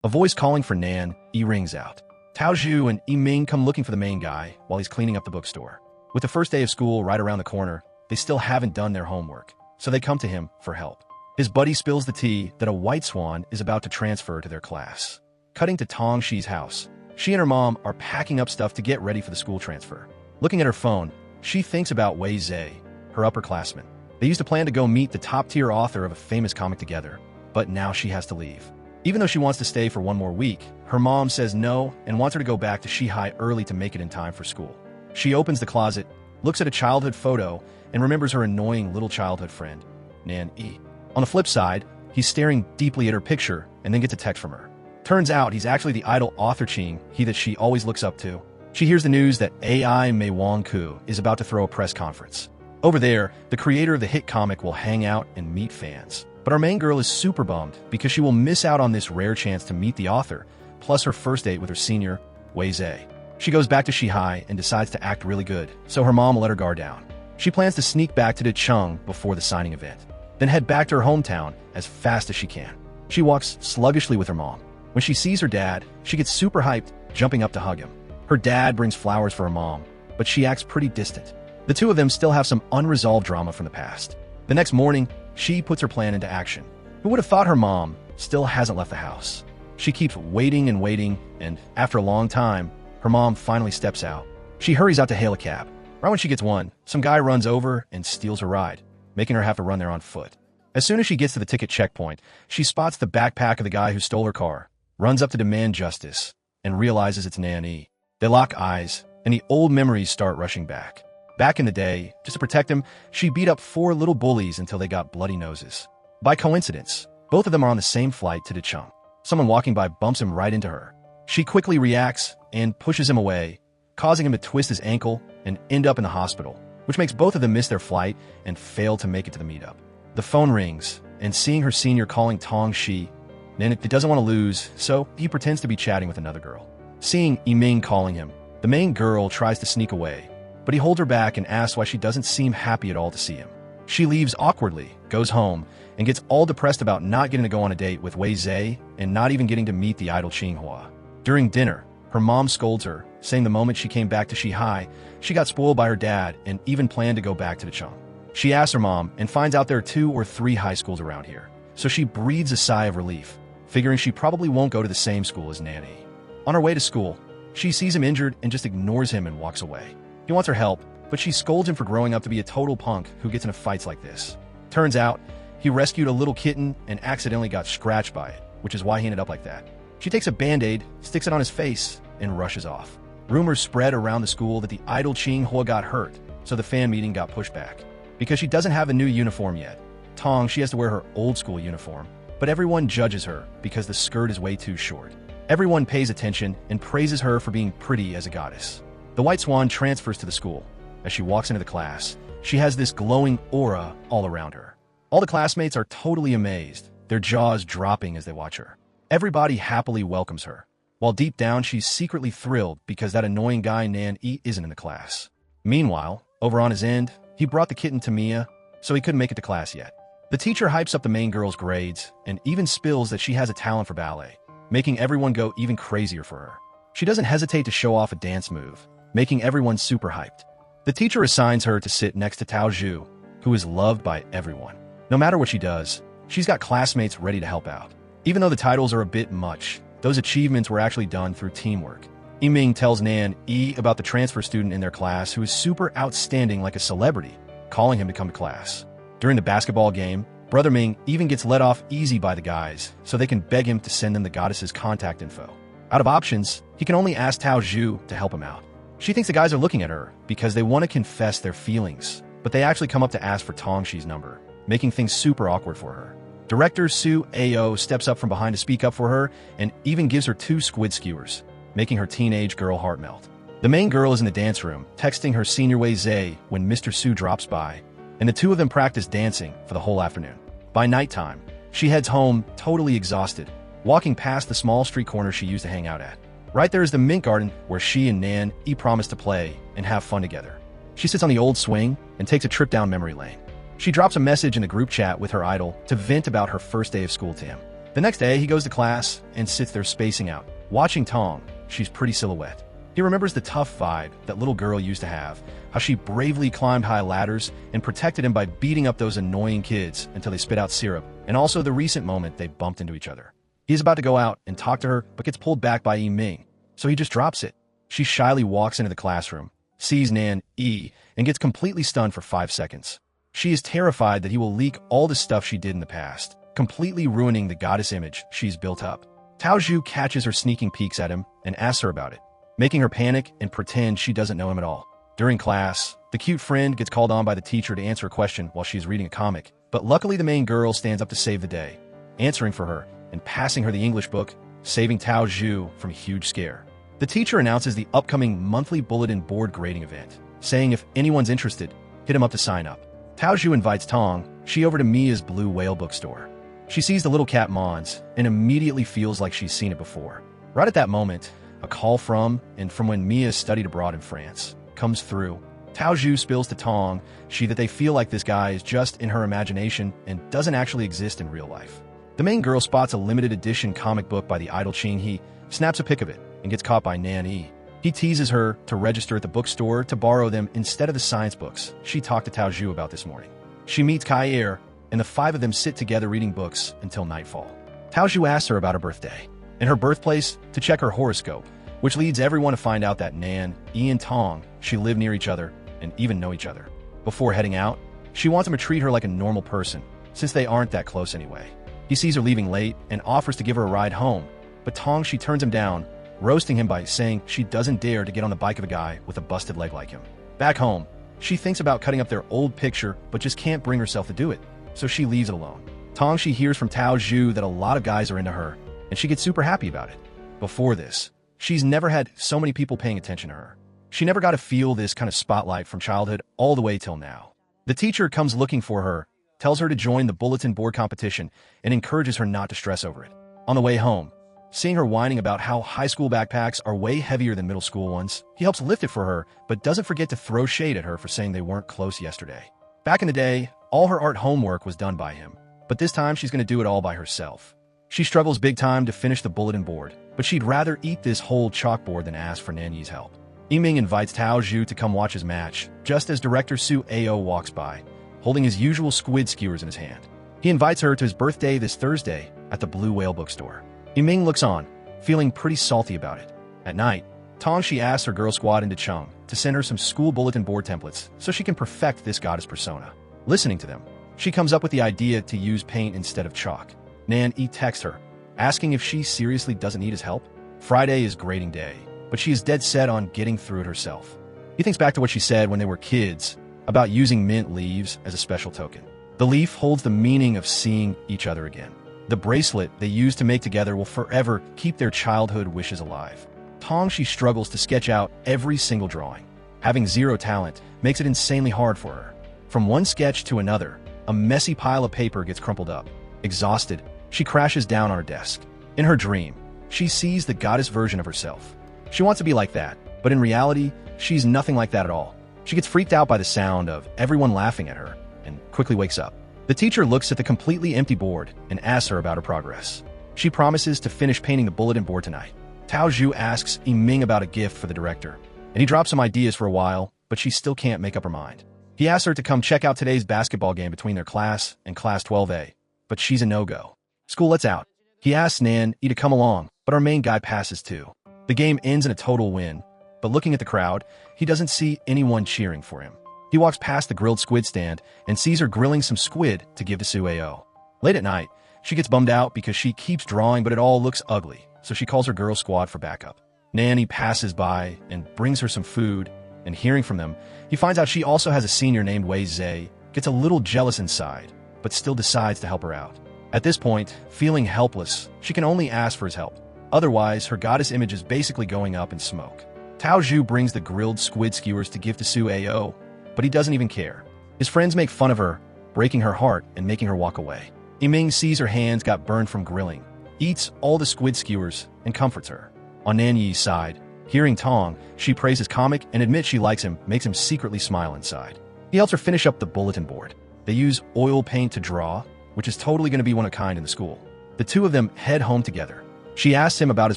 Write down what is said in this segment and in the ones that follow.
A voice calling for Nan E rings out. Tao Zhu and Yi Ming come looking for the main guy while he's cleaning up the bookstore. With the first day of school right around the corner, they still haven't done their homework, so they come to him for help. His buddy spills the tea that a white swan is about to transfer to their class. Cutting to Tong Shi's house. She and her mom are packing up stuff to get ready for the school transfer. Looking at her phone, she thinks about Wei Zhe, her upperclassman. They used to plan to go meet the top-tier author of a famous comic together, but now she has to leave. Even though she wants to stay for one more week, her mom says no and wants her to go back to Shihai early to make it in time for school. She opens the closet, looks at a childhood photo, and remembers her annoying little childhood friend, Nan E. On the flip side, he's staring deeply at her picture and then gets a text from her. Turns out he's actually the idol author Qing, he that she always looks up to. She hears the news that AI Mei Wang Ku is about to throw a press conference. Over there, the creator of the hit comic will hang out and meet fans. But our main girl is super bummed because she will miss out on this rare chance to meet the author, plus her first date with her senior, Wei Zhe. She goes back to Shihai and decides to act really good, so her mom will let her guard down. She plans to sneak back to Decheng before the signing event, then head back to her hometown as fast as she can. She walks sluggishly with her mom. When she sees her dad, she gets super hyped, jumping up to hug him. Her dad brings flowers for her mom, but she acts pretty distant. The two of them still have some unresolved drama from the past. The next morning, she puts her plan into action. Who would have thought her mom still hasn't left the house? She keeps waiting and waiting, and after a long time, her mom finally steps out. She hurries out to hail a cab. Right when she gets one, some guy runs over and steals her ride, making her have to run there on foot. As soon as she gets to the ticket checkpoint, she spots the backpack of the guy who stole her car, runs up to demand justice, and realizes it's Nan E. They lock eyes, and the old memories start rushing back. Back in the day, just to protect him, she beat up 4 little bullies until they got bloody noses. By coincidence, both of them are on the same flight to Decheng. Someone walking by bumps him right into her. She quickly reacts and pushes him away, causing him to twist his ankle and end up in the hospital, which makes both of them miss their flight and fail to make it to the meetup. The phone rings, and seeing her senior calling Tong Shi, Nan doesn't want to lose, so he pretends to be chatting with another girl. Seeing Yi Ming calling him, the main girl tries to sneak away, but he holds her back and asks why she doesn't seem happy at all to see him. She leaves awkwardly, goes home, and gets all depressed about not getting to go on a date with Wei Zhe and not even getting to meet the idol Qinghua. During dinner, her mom scolds her, saying the moment she came back to Shihai, she got spoiled by her dad and even planned to go back to Decheng. She asks her mom and finds out there are 2 or 3 high schools around here, so she breathes a sigh of relief, figuring she probably won't go to the same school as Nanny. On her way to school, she sees him injured and just ignores him and walks away. He wants her help, but she scolds him for growing up to be a total punk who gets into fights like this. Turns out, he rescued a little kitten and accidentally got scratched by it, which is why he ended up like that. She takes a band-aid, sticks it on his face, and rushes off. Rumors spread around the school that the idol Qinghua got hurt, so the fan meeting got pushed back. Because she doesn't have a new uniform yet, Tong, she has to wear her old school uniform, but everyone judges her because the skirt is way too short. Everyone pays attention and praises her for being pretty as a goddess. The white swan transfers to the school. As she walks into the class, she has this glowing aura all around her. All the classmates are totally amazed, their jaws dropping as they watch her. Everybody happily welcomes her, while deep down she's secretly thrilled because that annoying guy Nan E isn't in the class. Meanwhile, over on his end, he brought the kitten to Mia, so he couldn't make it to class yet. The teacher hypes up the main girl's grades and even spills that she has a talent for ballet, making everyone go even crazier for her. She doesn't hesitate to show off a dance move, making everyone super hyped. The teacher assigns her to sit next to Tao Zhu, who is loved by everyone. No matter what she does, she's got classmates ready to help out. Even though the titles are a bit much, those achievements were actually done through teamwork. Yi Ming tells Nan E about the transfer student in their class who is super outstanding like a celebrity, calling him to come to class. During the basketball game, Brother Ming even gets let off easy by the guys so they can beg him to send them the goddess's contact info. Out of options, he can only ask Tao Zhu to help him out. She thinks the guys are looking at her because they want to confess their feelings, but they actually come up to ask for Tong Shi's number, making things super awkward for her. Director Su Ao steps up from behind to speak up for her and even gives her 2 squid skewers, making her teenage girl heart melt. The main girl is in the dance room, texting her senior Wei Zhe when Mr. Su drops by, and the two of them practice dancing for the whole afternoon. By nighttime, she heads home totally exhausted, walking past the small street corner she used to hang out at. Right there is the mint garden where she and Nan E promise to play and have fun together. She sits on the old swing and takes a trip down memory lane. She drops a message in a group chat with her idol to vent about her first day of school to him. The next day, he goes to class and sits there spacing out, watching Tong. She's pretty silhouette. He remembers the tough vibe that little girl used to have, how she bravely climbed high ladders and protected him by beating up those annoying kids until they spit out syrup, and also the recent moment they bumped into each other. He's about to go out and talk to her, but gets pulled back by Yi-Ming, so he just drops it. She shyly walks into the classroom, sees Nan Yi, and gets completely stunned for 5 seconds. She is terrified that he will leak all the stuff she did in the past, completely ruining the goddess image she's built up. Tao Zhu catches her sneaking peeks at him and asks her about it, making her panic and pretend she doesn't know him at all. During class, the cute friend gets called on by the teacher to answer a question while she's reading a comic, but luckily the main girl stands up to save the day, answering for her and passing her the English book, saving Tao Zhu from a huge scare. The teacher announces the upcoming monthly bulletin board grading event, saying if anyone's interested, hit him up to sign up. Tao Zhu invites Tong, she over to Mia's Blue Whale bookstore. She sees the little cat Mons and immediately feels like she's seen it before. Right at that moment, a call from when Mia studied abroad in France comes through. Tao Zhu spills to Tong that they feel like this guy is just in her imagination and doesn't actually exist in real life. The main girl spots a limited edition comic book by the idol Qing He, snaps a pic of it, and gets caught by Nan Yi. He teases her to register at the bookstore to borrow them instead of the science books she talked to Tao Zhu about this morning. She meets Kai Er, and the 5 of them sit together reading books until nightfall. Tao Zhu asks her about her birthday and her birthplace to check her horoscope, which leads everyone to find out that Nan, Yi, and Tong, she live near each other and even know each other. Before heading out, she wants him to treat her like a normal person, since they aren't that close anyway. He sees her leaving late and offers to give her a ride home, but Tong, she turns him down, roasting him by saying she doesn't dare to get on the bike of a guy with a busted leg like him. Back home, she thinks about cutting up their old picture, but just can't bring herself to do it, so she leaves it alone. Tong, she hears from Tao Zhu that a lot of guys are into her, and she gets super happy about it. Before this, she's never had so many people paying attention to her. She never got to feel this kind of spotlight from childhood all the way till now. The teacher comes looking for her, tells her to join the bulletin board competition, and encourages her not to stress over it. On the way home, seeing her whining about how high school backpacks are way heavier than middle school ones, he helps lift it for her, but doesn't forget to throw shade at her for saying they weren't close yesterday. Back in the day, all her art homework was done by him, but this time she's going to do it all by herself. She struggles big time to finish the bulletin board, but she'd rather eat this whole chalkboard than ask for Nan Yi's help. Yi-Ming invites Tao Zhu to come watch his match, just as director Su Ao walks by, holding his usual squid skewers in his hand. He invites her to his birthday this Thursday at the Blue Whale bookstore. Yi-Ming looks on, feeling pretty salty about it. At night, Tong, she asks her girl squad into Chung to send her some school bulletin board templates so she can perfect this goddess persona. Listening to them, she comes up with the idea to use paint instead of chalk. Nan Yi texts her, asking if she seriously doesn't need his help. Friday is grading day, but she is dead set on getting through it herself. He thinks back to what she said when they were kids about using mint leaves as a special token. The leaf holds the meaning of seeing each other again. The bracelet they used to make together will forever keep their childhood wishes alive. Tong, she struggles to sketch out every single drawing. Having zero talent makes it insanely hard for her. From one sketch to another, a messy pile of paper gets crumpled up. Exhausted, she crashes down on her desk. In her dream, she sees the goddess version of herself. She wants to be like that, but in reality, she's nothing like that at all. She gets freaked out by the sound of everyone laughing at her and quickly wakes up. The teacher looks at the completely empty board and asks her about her progress. She promises to finish painting the bulletin board tonight. Tao Zhu asks Yi-Ming about a gift for the director, and he drops some ideas for a while, but she still can't make up her mind. He asks her to come check out today's basketball game between their class and Class 12A, but she's a no-go. School lets out. He asks Nan Yi to come along, but our main guy passes too. The game ends in a total win, but looking at the crowd, he doesn't see anyone cheering for him. He walks past the grilled squid stand and sees her grilling some squid to give to Su Ao. Late at night, she gets bummed out because she keeps drawing, but it all looks ugly, so she calls her girl squad for backup. Nanny passes by and brings her some food, and hearing from them, he finds out she also has a senior named Wei Zhe, gets a little jealous inside, but still decides to help her out. At this point, feeling helpless, she can only ask for his help. Otherwise, her goddess image is basically going up in smoke. Tao Zhu brings the grilled squid skewers to give to Su Ao, but he doesn't even care. His friends make fun of her, breaking her heart and making her walk away. Yi-Ming sees her hands got burned from grilling, eats all the squid skewers, and comforts her. On Nan Yi's side, hearing Tong, she praises his comic and admits she likes him, makes him secretly smile inside. He helps her finish up the bulletin board. They use oil paint to draw, which is totally going to be one of a kind in the school. The two of them head home together. She asks him about his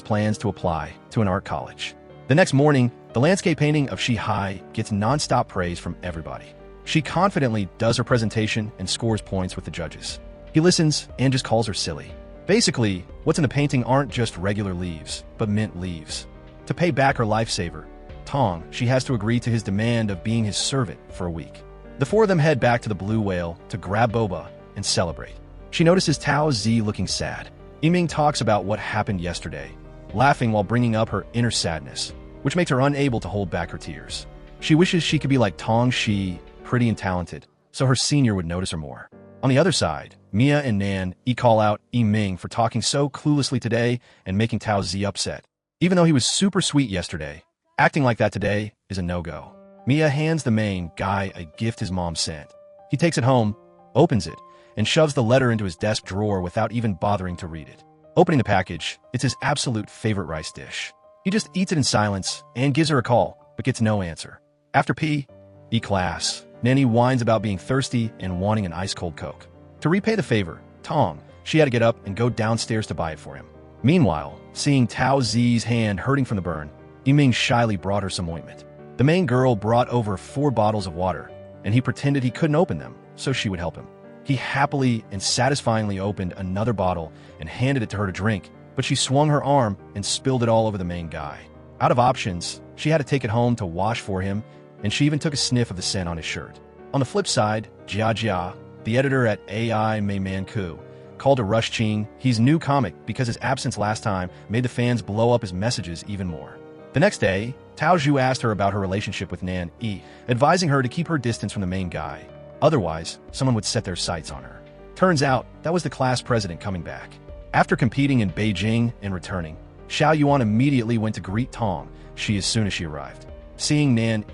plans to apply to an art college. The next morning, the landscape painting of Shihai gets non-stop praise from everybody. She confidently does her presentation and scores points with the judges. He listens and just calls her silly. Basically, what's in the painting aren't just regular leaves, but mint leaves. To pay back her lifesaver, Tong, she has to agree to his demand of being his servant for a week. The four of them head back to the Blue Whale to grab boba and celebrate. She notices Tao Zi looking sad. Yiming talks about what happened yesterday, laughing while bringing up her inner sadness, which makes her unable to hold back her tears. She wishes she could be like Tong Shi, pretty and talented, so her senior would notice her more. On the other side, Mia and Nan call out Yiming for talking so cluelessly today and making Tao Zi upset. Even though he was super sweet yesterday, acting like that today is a no-go. Mia hands the main guy a gift his mom sent. He takes it home, opens it, and shoves the letter into his desk drawer without even bothering to read it. Opening the package, it's his absolute favorite rice dish. He just eats it in silence and gives her a call, but gets no answer. After class, Nanny whines about being thirsty and wanting an ice-cold Coke. To repay the favor, Tong, she had to get up and go downstairs to buy it for him. Meanwhile, seeing Tao Zi's hand hurting from the burn, Yiming shyly brought her some ointment. The main girl brought over 4 bottles of water, and he pretended he couldn't open them, so she would help him. He happily and satisfyingly opened another bottle and handed it to her to drink, but she swung her arm and spilled it all over the main guy. Out of options, she had to take it home to wash for him, and she even took a sniff of the scent on his shirt. On the flip side, Jia, the editor at AI Mei Man Ku, called to Rush Ching his new comic because his absence last time made the fans blow up his messages even more. The next day, Tao Zhu asked her about her relationship with Nan advising her to keep her distance from the main guy. Otherwise, someone would set their sights on her. Turns out, that was the class president coming back. After competing in Beijing and returning, Xiao Yuan immediately went to greet Tong as soon as she arrived. Seeing Nan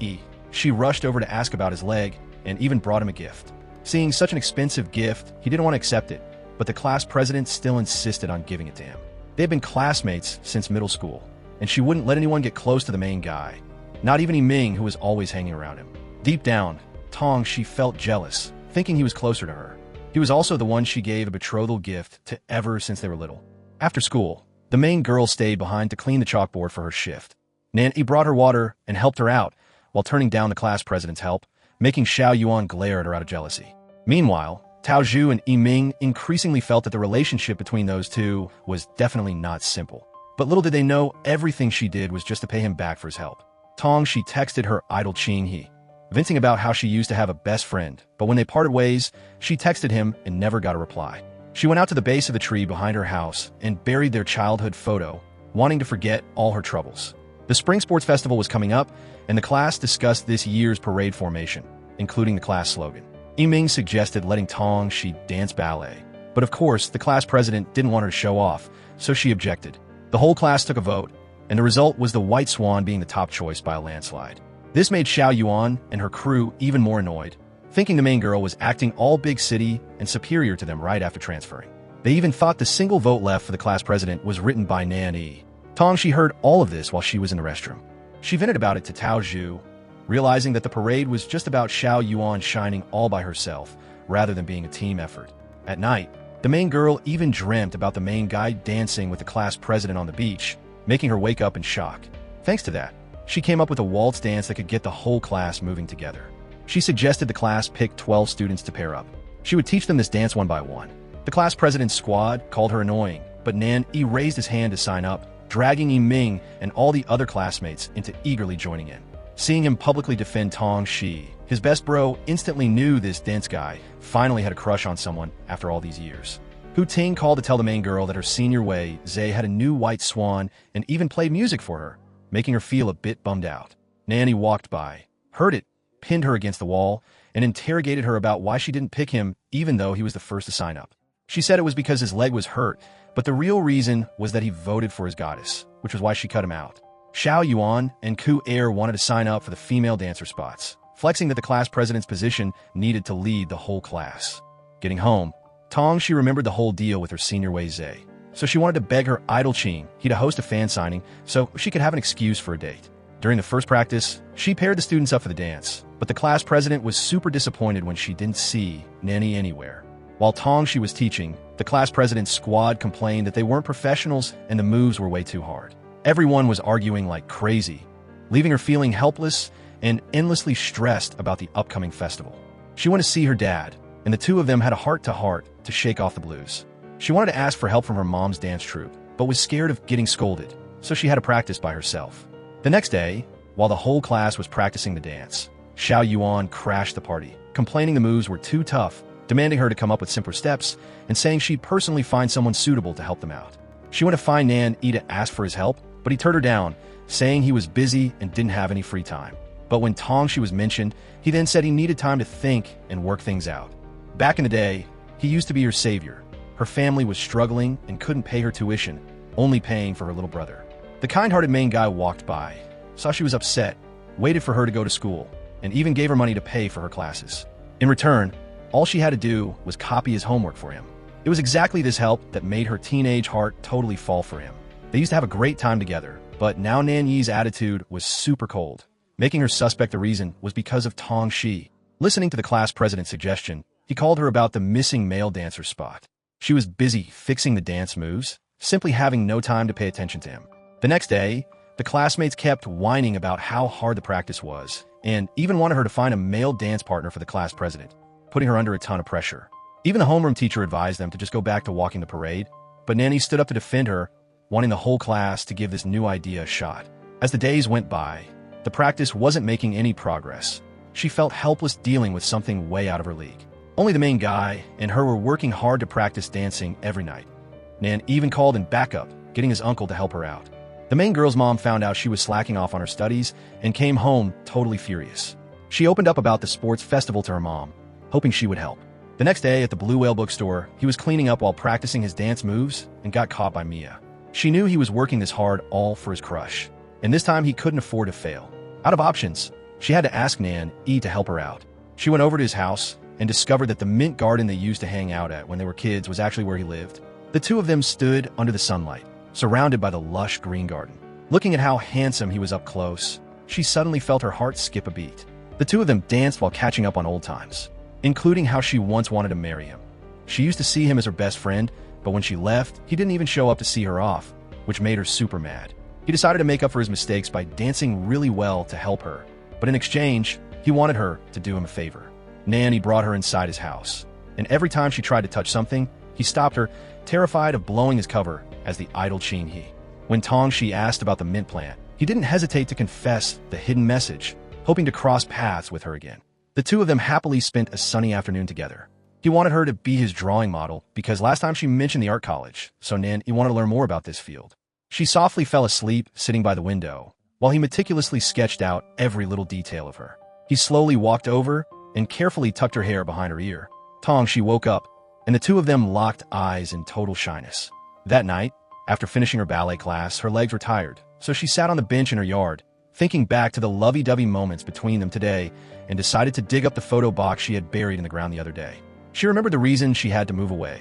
she rushed over to ask about his leg and even brought him a gift. Seeing such an expensive gift, he didn't want to accept it, but the class president still insisted on giving it to him. They had been classmates since middle school, and she wouldn't let anyone get close to the main guy, not even Yiming, who was always hanging around him. Deep down, Tong, she felt jealous, thinking he was closer to her. He was also the one she gave a betrothal gift to ever since they were little. After school, the main girl stayed behind to clean the chalkboard for her shift. Nanny brought her water and helped her out, while turning down the class president's help, making Xiao Yuan glare at her out of jealousy. Meanwhile, Tao Zhu and Yiming increasingly felt that the relationship between those two was definitely not simple. But little did they know, everything she did was just to pay him back for his help. Tong, she texted her idol Qing He, venting about how she used to have a best friend, but when they parted ways, she texted him and never got a reply. She went out to the base of the tree behind her house and buried their childhood photo, wanting to forget all her troubles. The Spring Sports Festival was coming up, and the class discussed this year's parade formation, including the class slogan. Yiming suggested letting Tong she dance ballet, but of course, the class president didn't want her to show off, so she objected. The whole class took a vote, and the result was the White Swan being the top choice by a landslide. This made Xiao Yuan and her crew even more annoyed, thinking the main girl was acting all big city and superior to them right after transferring. They even thought the single vote left for the class president was written by Nan Tong, she heard all of this while she was in the restroom. She vented about it to Tao Zhu, realizing that the parade was just about Xiao Yuan shining all by herself, rather than being a team effort. At night, the main girl even dreamt about the main guy dancing with the class president on the beach, making her wake up in shock. Thanks to that, she came up with a waltz dance that could get the whole class moving together. She suggested the class pick 12 students to pair up. She would teach them this dance one by one. The class president's squad called her annoying, but Nan raised his hand to sign up, dragging Yiming and all the other classmates into eagerly joining in. Seeing him publicly defend Tong Shi, his best bro instantly knew this dance guy finally had a crush on someone after all these years. Hu Ting called to tell the main girl that her senior Wei Zhe had a new white swan and even played music for her, making her feel a bit bummed out. Nanny walked by, heard it, pinned her against the wall, and interrogated her about why she didn't pick him even though he was the first to sign up. She said it was because his leg was hurt, but the real reason was that he voted for his goddess, which was why she cut him out. Xiao Yuan and Ku Er wanted to sign up for the female dancer spots, flexing that the class president's position needed to lead the whole class. Getting home, Tong, she remembered the whole deal with her senior Wei Zhe, so she wanted to beg her idol Qing he to host a fan signing so she could have an excuse for a date. During the first practice, she paired the students up for the dance, but the class president was super disappointed when she didn't see Nanny anywhere. While Tong she was teaching, The class president's squad complained that they weren't professionals and the moves were way too hard. Everyone was arguing like crazy, leaving her feeling helpless and endlessly stressed about the upcoming festival. She wanted to see her dad, and the two of them had a heart-to-heart to shake off the blues. She wanted to ask for help from her mom's dance troupe, but was scared of getting scolded, so she had to practice by herself. The next day, while the whole class was practicing the dance, Xiao Yuan crashed the party, complaining the moves were too tough, demanding her to come up with simpler steps, and saying she'd personally find someone suitable to help them out. She went to find Nan Yi to ask for his help, but he turned her down, saying he was busy and didn't have any free time. But when Tongxi was mentioned, he then said he needed time to think and work things out. Back in the day, he used to be her savior. Her family was struggling and couldn't pay her tuition, only paying for her little brother. The kind-hearted main guy walked by, saw she was upset, waited for her to go to school, and even gave her money to pay for her classes. In return, all she had to do was copy his homework for him. It was exactly this help that made her teenage heart totally fall for him. They used to have a great time together, but now Nan Yi's attitude was super cold. Making her suspect the reason was because of Tongxi. Listening to the class president's suggestion, he called her about the missing male dancer spot. She was busy fixing the dance moves, simply having no time to pay attention to him. The next day, the classmates kept whining about how hard the practice was, and even wanted her to find a male dance partner for the class president, putting her under a ton of pressure. Even the homeroom teacher advised them to just go back to walking the parade, but Nanny stood up to defend her, wanting the whole class to give this new idea a shot. As the days went by, the practice wasn't making any progress. She felt helpless dealing with something way out of her league. Only the main guy and her were working hard to practice dancing every night. Nan even called in backup, getting his uncle to help her out. The main girl's mom found out she was slacking off on her studies and came home totally furious. She opened up about the sports festival to her mom, hoping she would help. The next day at the Blue Whale bookstore, he was cleaning up while practicing his dance moves and got caught by Mia. She knew he was working this hard all for his crush, and this time he couldn't afford to fail. Out of options, she had to ask Nan Yi to help her out. She went over to his house and discovered that the mint garden they used to hang out at when they were kids was actually where he lived. The two of them stood under the sunlight, surrounded by the lush green garden. Looking at how handsome he was up close, she suddenly felt her heart skip a beat. The two of them danced while catching up on old times, including how she once wanted to marry him. She used to see him as her best friend, but when she left, he didn't even show up to see her off, which made her super mad. He decided to make up for his mistakes by dancing really well to help her, but in exchange, he wanted her to do him a favor. Nanny brought her inside his house, and every time she tried to touch something, he stopped her, terrified of blowing his cover as the idol Qin He. When Tongxi asked about the mint plant, he didn't hesitate to confess the hidden message, hoping to cross paths with her again. The two of them happily spent a sunny afternoon together. He wanted her to be his drawing model because last time she mentioned the art college, so Nan Yi wanted to learn more about this field. She softly fell asleep sitting by the window, while he meticulously sketched out every little detail of her. He slowly walked over and carefully tucked her hair behind her ear. Tongxi woke up, and the two of them locked eyes in total shyness. That night, after finishing her ballet class, her legs were tired, so she sat on the bench in her yard, thinking back to the lovey-dovey moments between them today, and decided to dig up the photo box she had buried in the ground the other day. She remembered the reason she had to move away.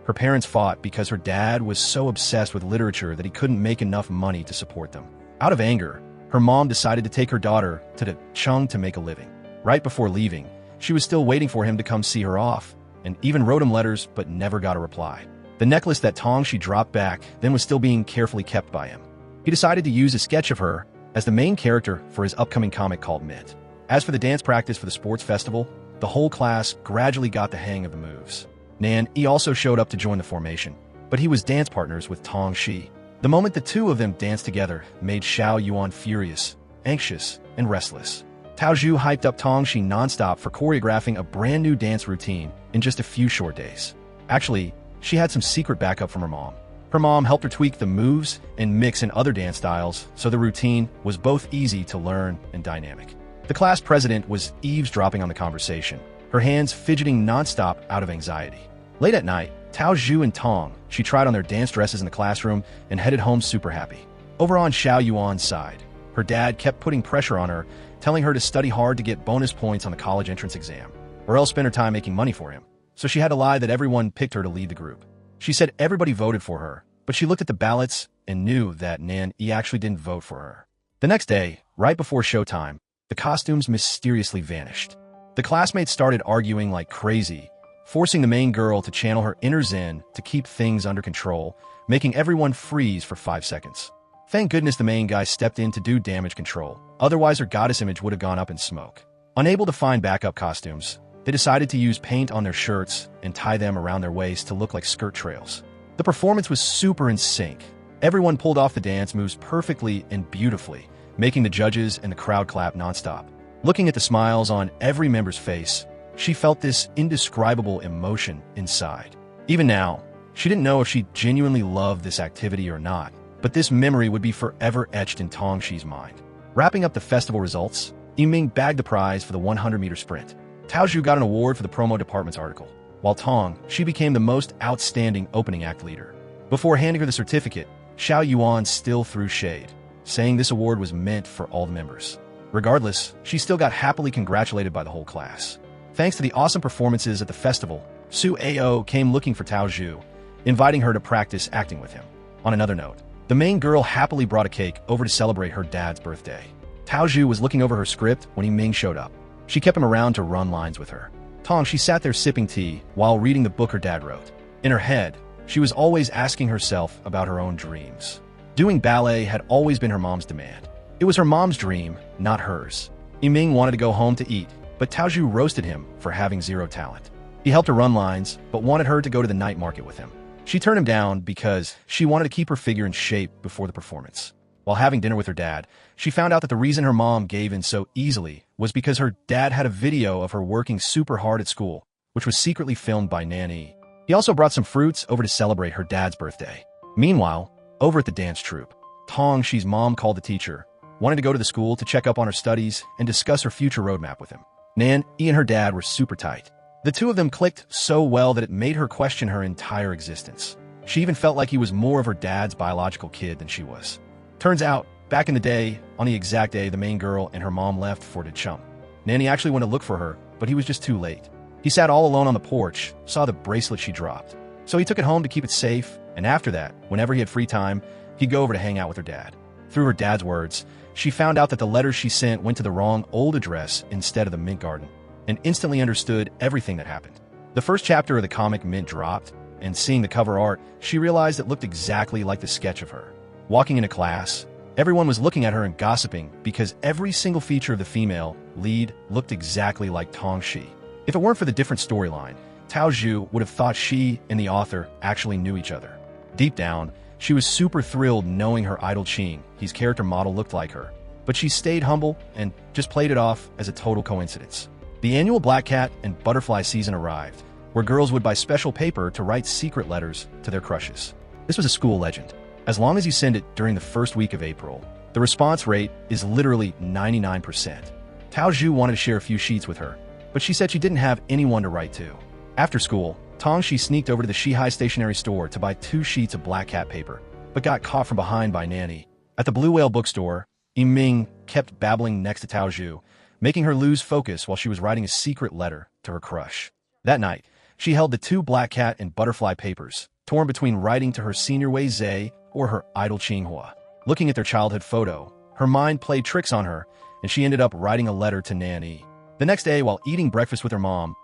Her parents fought because her dad was so obsessed with literature that he couldn't make enough money to support them. Out of anger, her mom decided to take her daughter to the Chung to make a living. Right before leaving, she was still waiting for him to come see her off, and even wrote him letters but never got a reply. The necklace that Tongxi dropped back then was still being carefully kept by him. He decided to use a sketch of her as the main character for his upcoming comic called Mint. As for the dance practice for the sports festival, the whole class gradually got the hang of the moves. Nan Yi also showed up to join the formation, but he was dance partners with Tongxi. The moment the two of them danced together made Xiao Yuan furious, anxious, and restless. Tao Zhu hyped up Tongxi nonstop for choreographing a brand new dance routine in just a few short days. Actually, she had some secret backup from her mom. Her mom helped her tweak the moves and mix in other dance styles, so the routine was both easy to learn and dynamic. The class president was eavesdropping on the conversation, her hands fidgeting nonstop out of anxiety. Late at night, Tao Zhu and Tong, she tried on their dance dresses in the classroom and headed home super happy. Over on Xiao Yuan's side, her dad kept putting pressure on her, telling her to study hard to get bonus points on the college entrance exam, or else spend her time making money for him. So she had to lie that everyone picked her to lead the group. She said everybody voted for her, but she looked at the ballots and knew that Nan Yi actually didn't vote for her. The next day, right before showtime, the costumes mysteriously vanished. The classmates started arguing like crazy, forcing the main girl to channel her inner zen to keep things under control, making everyone freeze for 5 seconds. Thank goodness the main guy stepped in to do damage control, otherwise her goddess image would have gone up in smoke. Unable to find backup costumes, they decided to use paint on their shirts and tie them around their waist to look like skirt trails. The performance was super in sync. Everyone pulled off the dance moves perfectly and beautifully, making the judges and the crowd clap nonstop. Looking at the smiles on every member's face, she felt this indescribable emotion inside. Even now, she didn't know if she genuinely loved this activity or not, but this memory would be forever etched in Tongxi's mind. Wrapping up the festival results, Yiming bagged the prize for the 100-meter sprint. Taozhu got an award for the promo department's article, while Tong, she became the most outstanding opening act leader. Before handing her the certificate, Xiao Yuan still threw shade, saying this award was meant for all the members. Regardless, she still got happily congratulated by the whole class. Thanks to the awesome performances at the festival, Su Ao came looking for Taozhu, inviting her to practice acting with him. On another note, the main girl happily brought a cake over to celebrate her dad's birthday. Taozhu was looking over her script when Yiming showed up. She kept him around to run lines with her. Tong, she sat there sipping tea while reading the book her dad wrote. In her head, she was always asking herself about her own dreams. Doing ballet had always been her mom's demand. It was her mom's dream, not hers. Yiming wanted to go home to eat, but Taozhu roasted him for having zero talent. He helped her run lines, but wanted her to go to the night market with him. She turned him down because she wanted to keep her figure in shape before the performance. While having dinner with her dad, she found out that the reason her mom gave in so easily was because her dad had a video of her working super hard at school, which was secretly filmed by Nanny. He also brought some fruits over to celebrate her dad's birthday. Meanwhile, over at the dance troupe, Tongxi's mom called the teacher, wanted to go to the school to check up on her studies and discuss her future roadmap with him. Nan, E and her dad were super tight. The two of them clicked so well that it made her question her entire existence. She even felt like he was more of her dad's biological kid than she was. Turns out, back in the day, on the exact day the main girl and her mom left for Dechum, Nanny actually went to look for her, but he was just too late. He sat all alone on the porch, saw the bracelet she dropped. So he took it home to keep it safe, and after that, whenever he had free time, he'd go over to hang out with her dad. Through her dad's words, she found out that the letters she sent went to the wrong old address instead of the Mint Garden, and instantly understood everything that happened. The first chapter of the comic Mint dropped, and seeing the cover art, she realized it looked exactly like the sketch of her. Walking into class, everyone was looking at her and gossiping because every single feature of the female lead looked exactly like Tongxi. If it weren't for the different storyline, Taozhu would have thought she and the author actually knew each other. Deep down, she was super thrilled knowing her idol Qing, his character model, looked like her, but she stayed humble and just played it off as a total coincidence. The annual Black Cat and Butterfly season arrived, where girls would buy special paper to write secret letters to their crushes. This was a school legend. As long as you send it during the first week of April, the response rate is literally 99%. Taozhu wanted to share a few sheets with her, but she said she didn't have anyone to write to. After school, Tongxi sneaked over to the Shihai stationery store to buy 2 sheets of Black Cat paper, but got caught from behind by Nanny. At the Blue Whale bookstore, Yiming kept babbling next to Taozhu, making her lose focus while she was writing a secret letter to her crush. That night, she held the 2 Black Cat and Butterfly papers, torn between writing to her senior Wei Zhe or her idol Qinghua. Looking at their childhood photo, her mind played tricks on her, and she ended up writing a letter to Nanny. The next day, while eating breakfast with her mom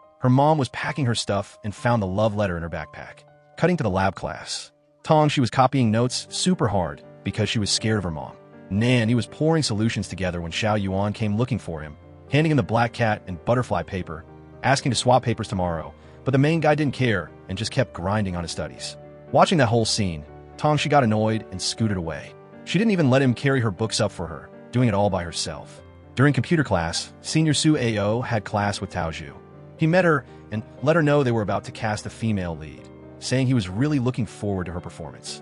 was packing her stuff and found the love letter in her backpack. Cutting to the lab class. She was copying notes super hard because she was scared of her mom. Nanny was pouring solutions together when Xiao Yuan came looking for him, handing him the Black Cat and Butterfly paper, asking to swap papers tomorrow, but the main guy didn't care and just kept grinding on his studies. Watching that whole scene, she got annoyed and scooted away. She didn't even let him carry her books up for her, doing it all by herself. During computer class, Senior Su Ao had class with Taozhu. He met her and let her know they were about to cast a female lead, saying he was really looking forward to her performance.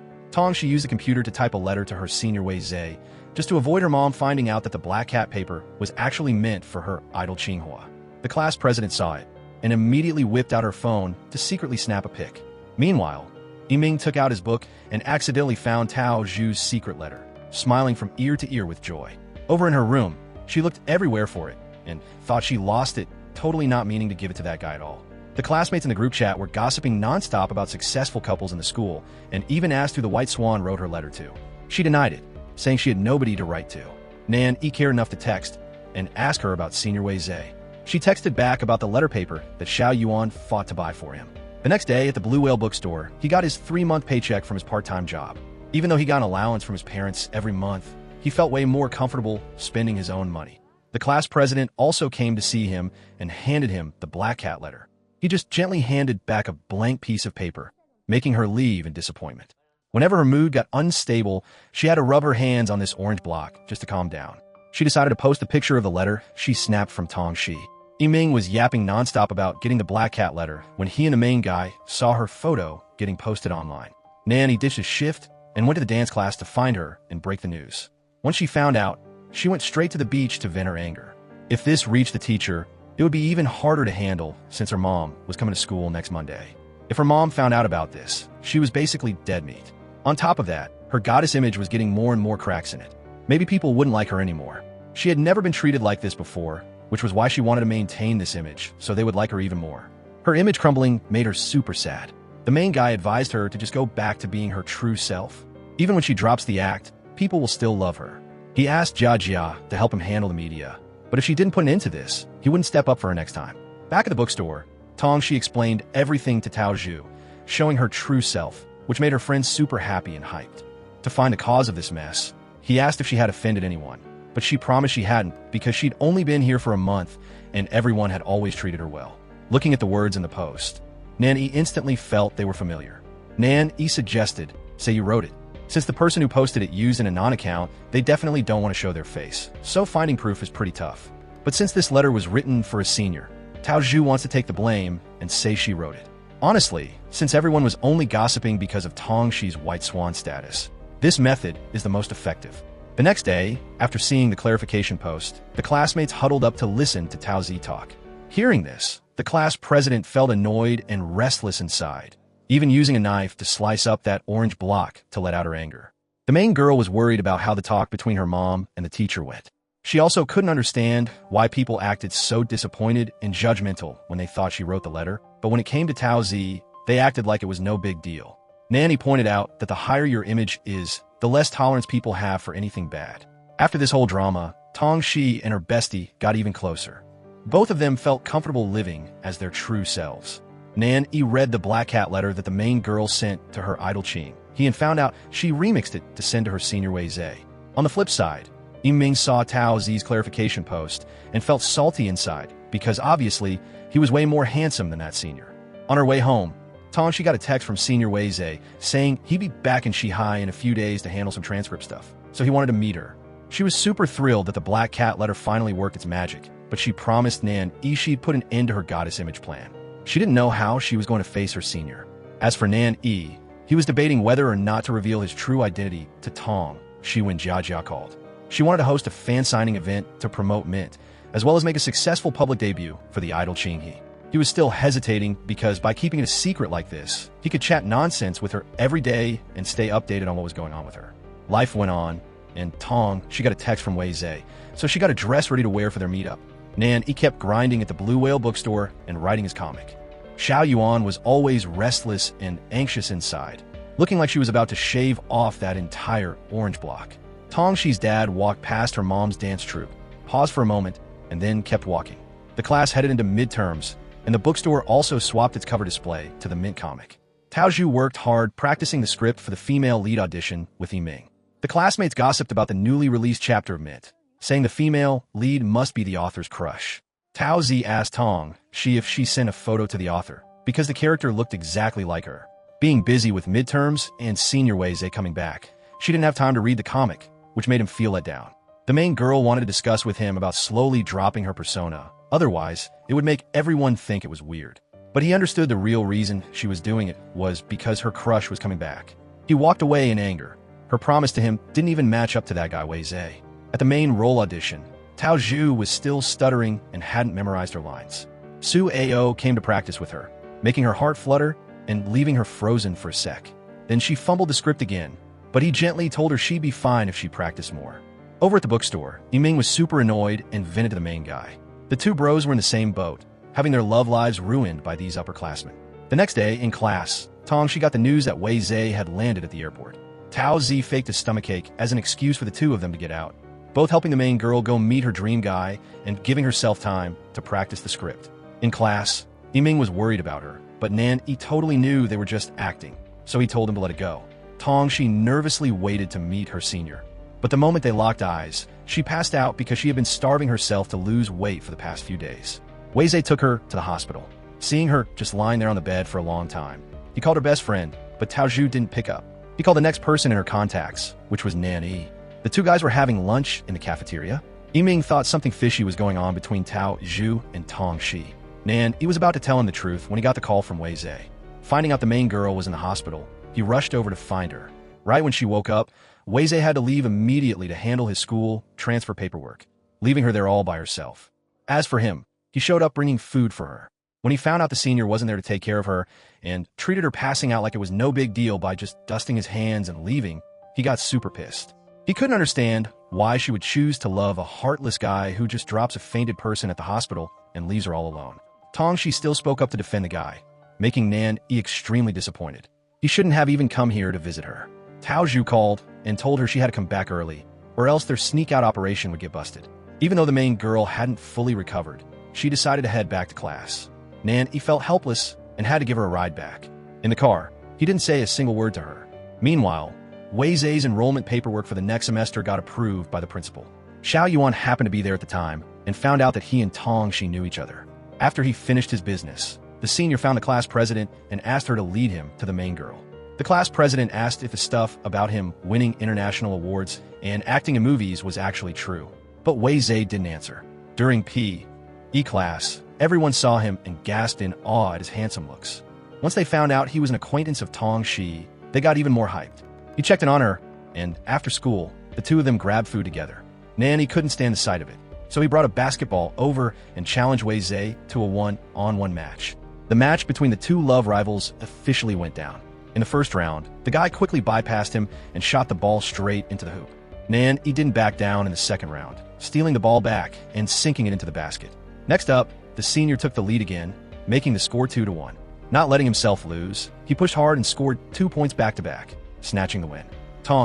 She used the computer to type a letter to her senior Wei Zhe, just to avoid her mom finding out that the Black Cat paper was actually meant for her idol Qinghua. The class president saw it, and immediately whipped out her phone to secretly snap a pic. Meanwhile, Yiming took out his book and accidentally found Tao Zhu's secret letter, smiling from ear to ear with joy. Over in her room, she looked everywhere for it and thought she lost it, totally not meaning to give it to that guy at all. The classmates in the group chat were gossiping nonstop about successful couples in the school and even asked who the White Swan wrote her letter to. She denied it, saying she had nobody to write to. Nan cared enough to text and ask her about Senior Wei Zhe. She texted back about the letter paper that Xiao Yuan fought to buy for him. The next day at the Blue Whale bookstore, he got his 3-month paycheck from his part-time job. Even though he got an allowance from his parents every month, he felt way more comfortable spending his own money. The class president also came to see him and handed him the Black Cat letter. He just gently handed back a blank piece of paper, making her leave in disappointment. Whenever her mood got unstable, she had to rub her hands on this orange block just to calm down. She decided to post a picture of the letter she snapped from Tong Shi. Yiming was yapping nonstop about getting the Black Cat letter when he and the main guy saw her photo getting posted online. Nan ditched his shift and went to the dance class to find her and break the news. Once she found out, she went straight to the beach to vent her anger. If this reached the teacher, it would be even harder to handle since her mom was coming to school next Monday. If her mom found out about this, she was basically dead meat. On top of that, her goddess image was getting more and more cracks in it. Maybe people wouldn't like her anymore. She had never been treated like this before, which was why she wanted to maintain this image so they would like her even more. Her image crumbling made her super sad. The main guy advised her to just go back to being her true self. Even when she drops the act, people will still love her. He asked Jia Jia to help him handle the media, but if she didn't put an end to this, he wouldn't step up for her next time. Back at the bookstore, Tong Shi explained everything to Tao Zhu, showing her true self, which made her friends super happy and hyped. To find the cause of this mess, he asked if she had offended anyone, but she promised she hadn't because she'd only been here for a month and everyone had always treated her well. Looking at the words in the post, Nan Yi instantly felt they were familiar. Nan Yi suggested, say you wrote it. Since the person who posted it used an anon account, they definitely don't want to show their face, so finding proof is pretty tough. But since this letter was written for a senior, Tao Zhu wants to take the blame and say she wrote it. Honestly, since everyone was only gossiping because of Tong Shi's white swan status, this method is the most effective. The next day, after seeing the clarification post, the classmates huddled up to listen to Tao Zi talk. Hearing this, the class president felt annoyed and restless inside, even using a knife to slice up that orange block to let out her anger. The main girl was worried about how the talk between her mom and the teacher went. She also couldn't understand why people acted so disappointed and judgmental when they thought she wrote the letter, but when it came to Tao Zi, they acted like it was no big deal. Nanny pointed out that the higher your image is, the less tolerance people have for anything bad. After this whole drama, Tong Shi and her bestie got even closer. Both of them felt comfortable living as their true selves. Nan Yi read the Black Cat letter that the main girl sent to her idol Qing. He had found out she remixed it to send to her senior Wei Zhe. On the flip side, Yiming saw Tao Zi's clarification post and felt salty inside because obviously he was way more handsome than that senior. On her way home, Tong Shi got a text from senior Wei Zhe saying he'd be back in Shihai in a few days to handle some transcript stuff, so he wanted to meet her. She was super thrilled that the Black Cat letter finally worked its magic, but she promised Nan Yi she'd put an end to her goddess image plan. She didn't know how she was going to face her senior. As for Nan Yi, he was debating whether or not to reveal his true identity to Tong Shi when Jia Jia called. She wanted to host a fan signing event to promote Mint, as well as make a successful public debut for the idol Qinghe. He was still hesitating because by keeping it a secret like this, he could chat nonsense with her every day and stay updated on what was going on with her. Life went on, and Tong, she got a text from Wei Zhe, so she got a dress ready to wear for their meetup. Nan, he kept grinding at the Blue Whale bookstore and writing his comic. Xiao Yuan was always restless and anxious inside, looking like she was about to shave off that entire orange block. Tong Shi's dad walked past her mom's dance troupe, paused for a moment, and then kept walking. The class headed into midterms, and the bookstore also swapped its cover display to the Mint comic. Tao Zhu worked hard practicing the script for the female lead audition with Yiming. The classmates gossiped about the newly released chapter of Mint, saying the female lead must be the author's crush. Tao Zi asked Tong Shi if she sent a photo to the author, because the character looked exactly like her. Being busy with midterms and senior Wei Zhe coming back, she didn't have time to read the comic, which made him feel let down. The main girl wanted to discuss with him about slowly dropping her persona. Otherwise, it would make everyone think it was weird. But he understood the real reason she was doing it was because her crush was coming back. He walked away in anger. Her promise to him didn't even match up to that guy Wei Zhe. At the main role audition, Tao Zhu was still stuttering and hadn't memorized her lines. Su Ao came to practice with her, making her heart flutter and leaving her frozen for a sec. Then she fumbled the script again, but he gently told her she'd be fine if she practiced more. Over at the bookstore, Yiming was super annoyed and vented to the main guy. The two bros were in the same boat, having their love lives ruined by these upperclassmen. The next day, in class, Tong Shi got the news that Wei Zhe had landed at the airport. Tao Zi faked a stomachache as an excuse for the two of them to get out. both helping the main girl go meet her dream guy and giving herself time to practice the script. In class, Yiming was worried about her, but Nan Yi totally knew they were just acting, so he told him to let it go. Tongxi nervously waited to meet her senior, but the moment they locked eyes, she passed out because she had been starving herself to lose weight for the past few days. Weizhe took her to the hospital, seeing her just lying there on the bed for a long time. He called her best friend, but Tao Zhu didn't pick up. He called the next person in her contacts, which was Nan Yi. The two guys were having lunch in the cafeteria. Yiming thought something fishy was going on between Tao Zhu and Tongxi. Nan Yi was about to tell him the truth when he got the call from Weizhe. Finding out the main girl was in the hospital, he rushed over to find her. Right when she woke up, Weizhe had to leave immediately to handle his school transfer paperwork, leaving her there all by herself. As for him, he showed up bringing food for her. When he found out the senior wasn't there to take care of her and treated her passing out like it was no big deal by just dusting his hands and leaving, he got super pissed. He couldn't understand why she would choose to love a heartless guy who just drops a fainted person at the hospital and leaves her all alone. Tongxi still spoke up to defend the guy, making Nan Yi extremely disappointed. He shouldn't have even come here to visit her. Tao Zhu called and told her she had to come back early, or else their sneak-out operation would get busted. Even though the main girl hadn't fully recovered, she decided to head back to class. Nan Yi felt helpless and had to give her a ride back. In the car, he didn't say a single word to her. Meanwhile, Weizhe's enrollment paperwork for the next semester got approved by the principal. Xiao Yuan happened to be there at the time and found out that he and Tongxi knew each other. After he finished his business, the senior found the class president and asked her to lead him to the main girl. The class president asked if the stuff about him winning international awards and acting in movies was actually true, but Weizhe didn't answer. During P.E. class, everyone saw him and gasped in awe at his handsome looks. Once they found out he was an acquaintance of Tongxi, they got even more hyped. He checked in on her, and after school, the two of them grabbed food together. Nan Yi couldn't stand the sight of it, so he brought a basketball over and challenged Weizhe to a one-on-one match. The match between the two love rivals officially went down. In the first round, the guy quickly bypassed him and shot the ball straight into the hoop. Nan Yi didn't back down in the second round, stealing the ball back and sinking it into the basket. Next up, the senior took the lead again, making the score 2-1. Not letting himself lose, he pushed hard and scored 2 points back-to-back, snatching the win.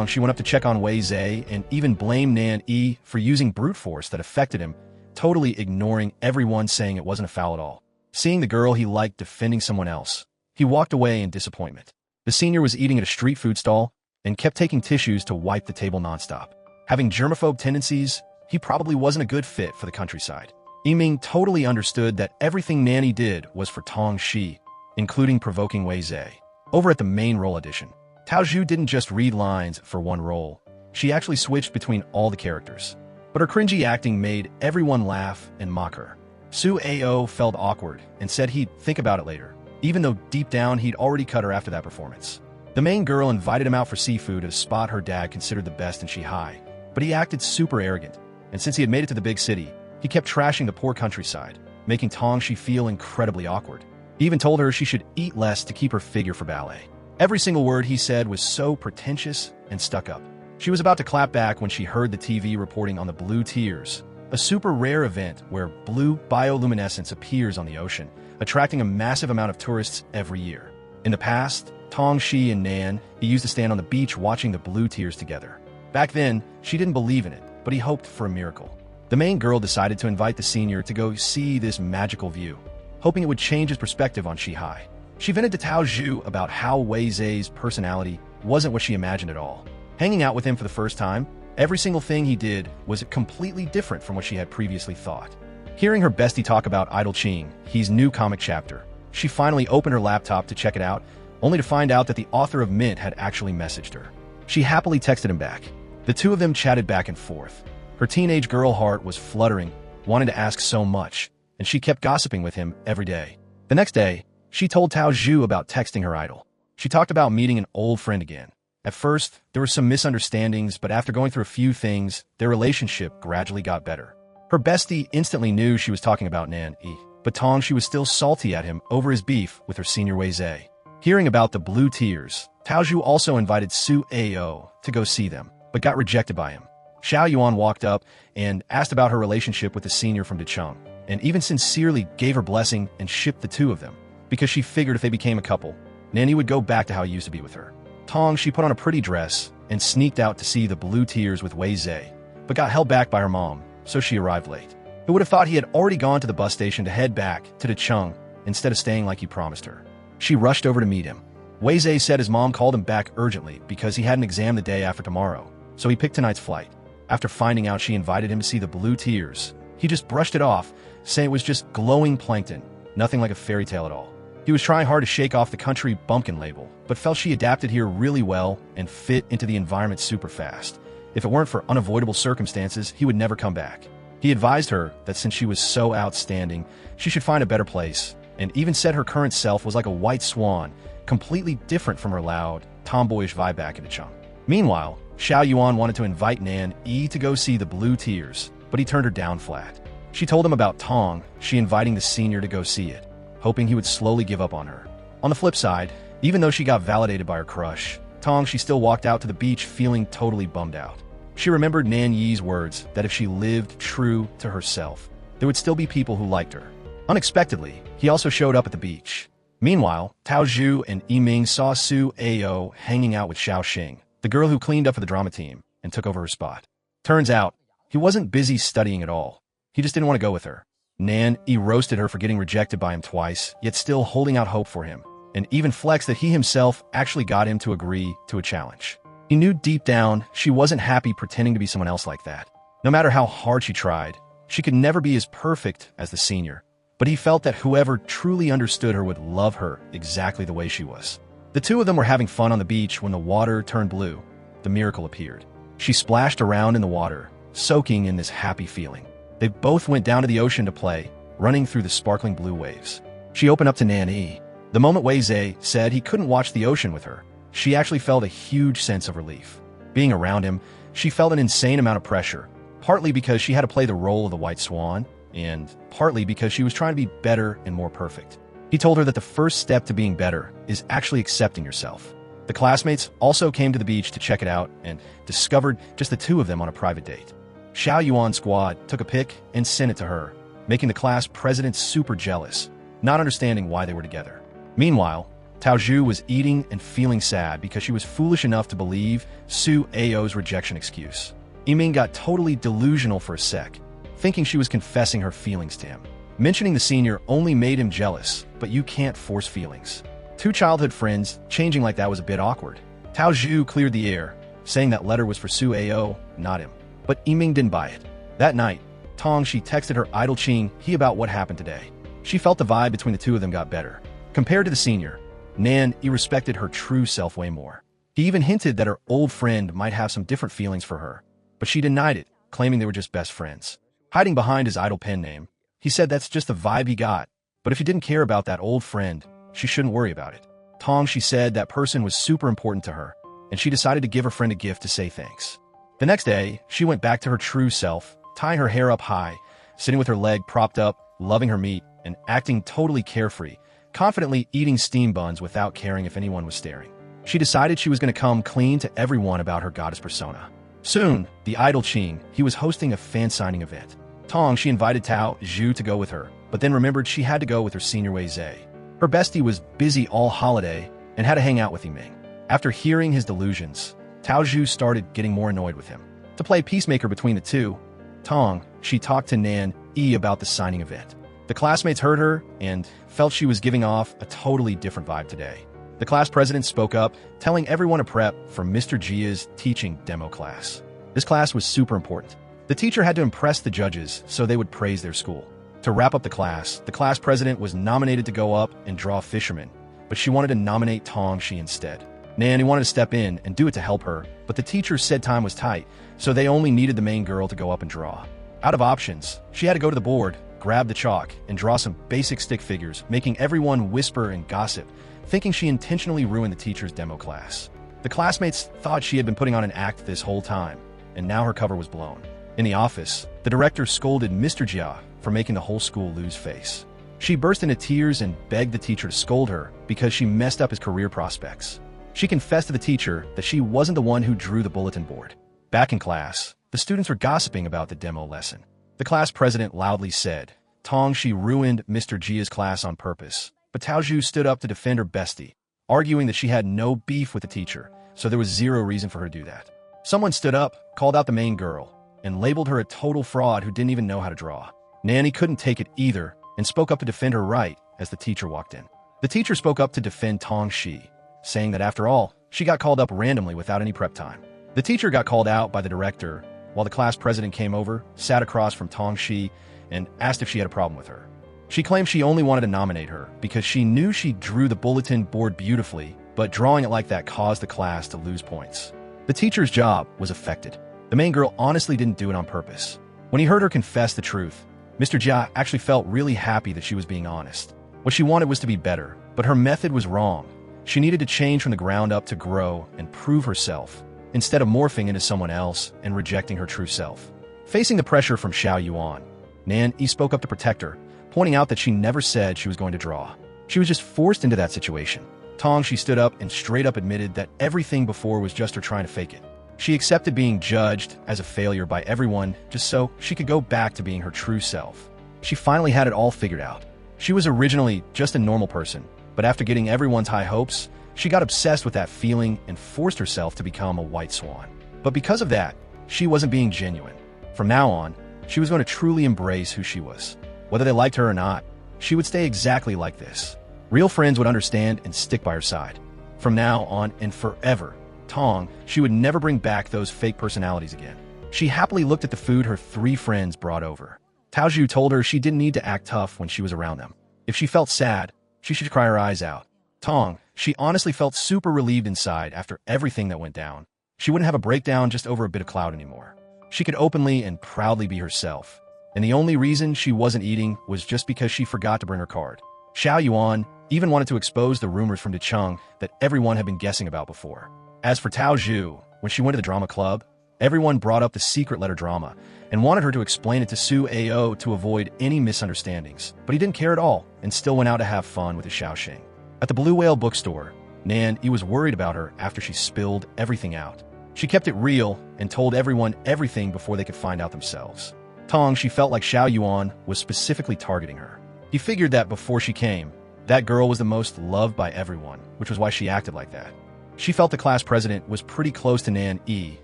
She went up to check on Weizhe and even blamed Nan Yi for using brute force that affected him, totally ignoring everyone saying it wasn't a foul at all. Seeing the girl he liked defending someone else, he walked away in disappointment. The senior was eating at a street food stall and kept taking tissues to wipe the table nonstop. Having germaphobe tendencies, he probably wasn't a good fit for the countryside. Yiming totally understood that everything Nan Yi did was for Tongxi, including provoking Weizhe. Over at the main role edition, Tao Zhu didn't just read lines for one role. She actually switched between all the characters. But her cringy acting made everyone laugh and mock her. Su Ao felt awkward and said he'd think about it later, even though deep down he'd already cut her after that performance. The main girl invited him out for seafood at a spot her dad considered the best in Shanghai, but he acted super arrogant, and since he had made it to the big city, he kept trashing the poor countryside, making Tongxi feel incredibly awkward. He even told her she should eat less to keep her figure for ballet. Every single word he said was so pretentious and stuck up. She was about to clap back when she heard the TV reporting on the blue tears, a super rare event where blue bioluminescence appears on the ocean, attracting a massive amount of tourists every year. In the past, Tongxi and Nan Yi used to stand on the beach watching the blue tears together. Back then, she didn't believe in it, but he hoped for a miracle. The main girl decided to invite the senior to go see this magical view, hoping it would change his perspective on Shanghai. She vented to Tao Zhu about how Weizhe's personality wasn't what she imagined at all. Hanging out with him for the first time, every single thing he did was completely different from what she had previously thought. Hearing her bestie talk about Idol Ching, his new comic chapter, she finally opened her laptop to check it out, only to find out that the author of Mint had actually messaged her. She happily texted him back. The two of them chatted back and forth. Her teenage girl heart was fluttering, wanting to ask so much, and she kept gossiping with him every day. The next day, she told Tao Zhu about texting her idol. She talked about meeting an old friend again. At first, there were some misunderstandings, but after going through a few things, their relationship gradually got better. Her bestie instantly knew she was talking about Nan Yi, but Tongxi was still salty at him over his beef with her senior Weizhe. Hearing about the blue tears, Tao Zhu also invited Su Ao to go see them, but got rejected by him. Xiao Yuan walked up and asked about her relationship with the senior from Decheng, and even sincerely gave her blessing and shipped the two of them, because she figured if they became a couple, Nan Yi would go back to how he used to be with her. Tongxi put on a pretty dress and sneaked out to see the blue tears with Weizhe, but got held back by her mom, so she arrived late. Who would have thought he had already gone to the bus station to head back to Dacheng instead of staying like he promised her? She rushed over to meet him. Wei Zhe said his mom called him back urgently because he had an exam the day after tomorrow, so he picked tonight's flight. After finding out she invited him to see the blue tears, he just brushed it off, saying it was just glowing plankton, nothing like a fairy tale at all. He was trying hard to shake off the country bumpkin label, but felt she adapted here really well and fit into the environment super fast. If it weren't for unavoidable circumstances, he would never come back. He advised her that since she was so outstanding, she should find a better place, and even said her current self was like a white swan, completely different from her loud, tomboyish vibe back in Dacheng. Meanwhile, Xiao Yuan wanted to invite Nan Yi to go see the blue tears, but he turned her down flat. She told him about Tong, she inviting the senior to go see it, hoping he would slowly give up on her. On the flip side, even though she got validated by her crush, Tong, she still walked out to the beach feeling totally bummed out. She remembered Nan Yi's words that if she lived true to herself, there would still be people who liked her. Unexpectedly, he also showed up at the beach. Meanwhile, Tao Zhu and Yiming saw Su Ao hanging out with Xiao Xing, the girl who cleaned up for the drama team and took over her spot. Turns out, he wasn't busy studying at all. He just didn't want to go with her. Nan Yi roasted her for getting rejected by him twice, yet still holding out hope for him, and even flexed that he himself actually got him to agree to a challenge. He knew deep down she wasn't happy pretending to be someone else like that. No matter how hard she tried, she could never be as perfect as the senior, but he felt that whoever truly understood her would love her exactly the way she was. The two of them were having fun on the beach when the water turned blue. The miracle appeared. She splashed around in the water, soaking in this happy feeling. They both went down to the ocean to play, running through the sparkling blue waves. She opened up to Nan Yi. The moment Wei Zhe said he couldn't watch the ocean with her, she actually felt a huge sense of relief. Being around him, she felt an insane amount of pressure, partly because she had to play the role of the white swan, and partly because she was trying to be better and more perfect. He told her that the first step to being better is actually accepting yourself. The classmates also came to the beach to check it out and discovered just the two of them on a private date. Xiao Yuan's squad took a pic and sent it to her, making the class president super jealous, not understanding why they were together. Meanwhile, Tao Zhu was eating and feeling sad because she was foolish enough to believe Su Ao's rejection excuse. Yiming got totally delusional for a sec, thinking she was confessing her feelings to him. Mentioning the senior only made him jealous, but you can't force feelings. Two childhood friends changing like that was a bit awkward. Tao Zhu cleared the air, saying that letter was for Su Ao, not him. But Yiming didn't buy it. That night, Tong, she texted her idol Qing He about what happened today. She felt the vibe between the two of them got better. Compared to the senior, Nan Yi respected her true self way more. He even hinted that her old friend might have some different feelings for her, but she denied it, claiming they were just best friends. Hiding behind his idol pen name, he said that's just the vibe he got, but if he didn't care about that old friend, she shouldn't worry about it. Tong, she said that person was super important to her, and she decided to give her friend a gift to say thanks. The next day, she went back to her true self, tying her hair up high, sitting with her leg propped up, loving her meat, and acting totally carefree, confidently eating steam buns without caring if anyone was staring. She decided she was going to come clean to everyone about her goddess persona. Soon, the idol Qing, he was hosting a fan signing event. Tong, she invited Tao Zhu to go with her, but then remembered she had to go with her senior Wei Zhe. Her bestie was busy all holiday and had to hang out with Yiming. After hearing his delusions, Tao Zhu started getting more annoyed with him. To play peacemaker between the two, Tong, she talked to Nan Yi about the signing event. The classmates heard her and felt she was giving off a totally different vibe today. The class president spoke up, telling everyone to prep for Mr. Jia's teaching demo class. This class was super important. The teacher had to impress the judges so they would praise their school. To wrap up the class president was nominated to go up and draw fishermen, but she wanted to nominate Tong Shi instead. Nan wanted to step in and do it to help her, but the teacher said time was tight, so they only needed the main girl to go up and draw. Out of options, she had to go to the board, grab the chalk, and draw some basic stick figures, making everyone whisper and gossip, thinking she intentionally ruined the teacher's demo class. The classmates thought she had been putting on an act this whole time, and now her cover was blown. In the office, the director scolded Mr. Jia for making the whole school lose face. She burst into tears and begged the teacher to scold her because she messed up his career prospects. She confessed to the teacher that she wasn't the one who drew the bulletin board. Back in class, the students were gossiping about the demo lesson. The class president loudly said, Tong, she ruined Mr. Jia's class on purpose, but Tao Zhu stood up to defend her bestie, arguing that she had no beef with the teacher, so there was zero reason for her to do that. Someone stood up, called out the main girl, and labeled her a total fraud who didn't even know how to draw. Nanny couldn't take it either and spoke up to defend her right as the teacher walked in. The teacher spoke up to defend Tong Shi, saying that after all, she got called up randomly without any prep time. The teacher got called out by the director while the class president came over, sat across from Tong Shi, and asked if she had a problem with her. She claimed she only wanted to nominate her because she knew she drew the bulletin board beautifully, but drawing it like that caused the class to lose points. The teacher's job was affected. The main girl honestly didn't do it on purpose. When he heard her confess the truth, Mr. Jia actually felt really happy that she was being honest. What she wanted was to be better, but her method was wrong. She needed to change from the ground up to grow and prove herself, instead of morphing into someone else and rejecting her true self. Facing the pressure from Xiao Yuan, Nan Yi spoke up to protect her, pointing out that she never said she was going to draw. She was just forced into that situation. Tong Shi stood up and straight up admitted that everything before was just her trying to fake it. She accepted being judged as a failure by everyone just so she could go back to being her true self. She finally had it all figured out. She was originally just a normal person, but after getting everyone's high hopes, she got obsessed with that feeling and forced herself to become a white swan. But because of that, she wasn't being genuine. From now on, she was going to truly embrace who she was. Whether they liked her or not, she would stay exactly like this. Real friends would understand and stick by her side. From now on and forever, Tong, she would never bring back those fake personalities again. She happily looked at the food her 3 friends brought over. Tao Zhu told her she didn't need to act tough when she was around them. If she felt sad, she should cry her eyes out. Tong, she honestly felt super relieved inside after everything that went down. She wouldn't have a breakdown just over a bit of cloud anymore. She could openly and proudly be herself. And the only reason she wasn't eating was just because she forgot to bring her card. Xiao Yuan even wanted to expose the rumors from Decheng that everyone had been guessing about before. As for Tao Zhu, when she went to the drama club, everyone brought up the secret letter drama and wanted her to explain it to Su Ao to avoid any misunderstandings. But he didn't care at all and still went out to have fun with his Shaoxing. At the Blue Whale bookstore, Nan Yi was worried about her after she spilled everything out. She kept it real and told everyone everything before they could find out themselves. Tong, she felt like Xiao Yuan was specifically targeting her. He figured that before she came, that girl was the most loved by everyone, which was why she acted like that. She felt the class president was pretty close to Nan Yi,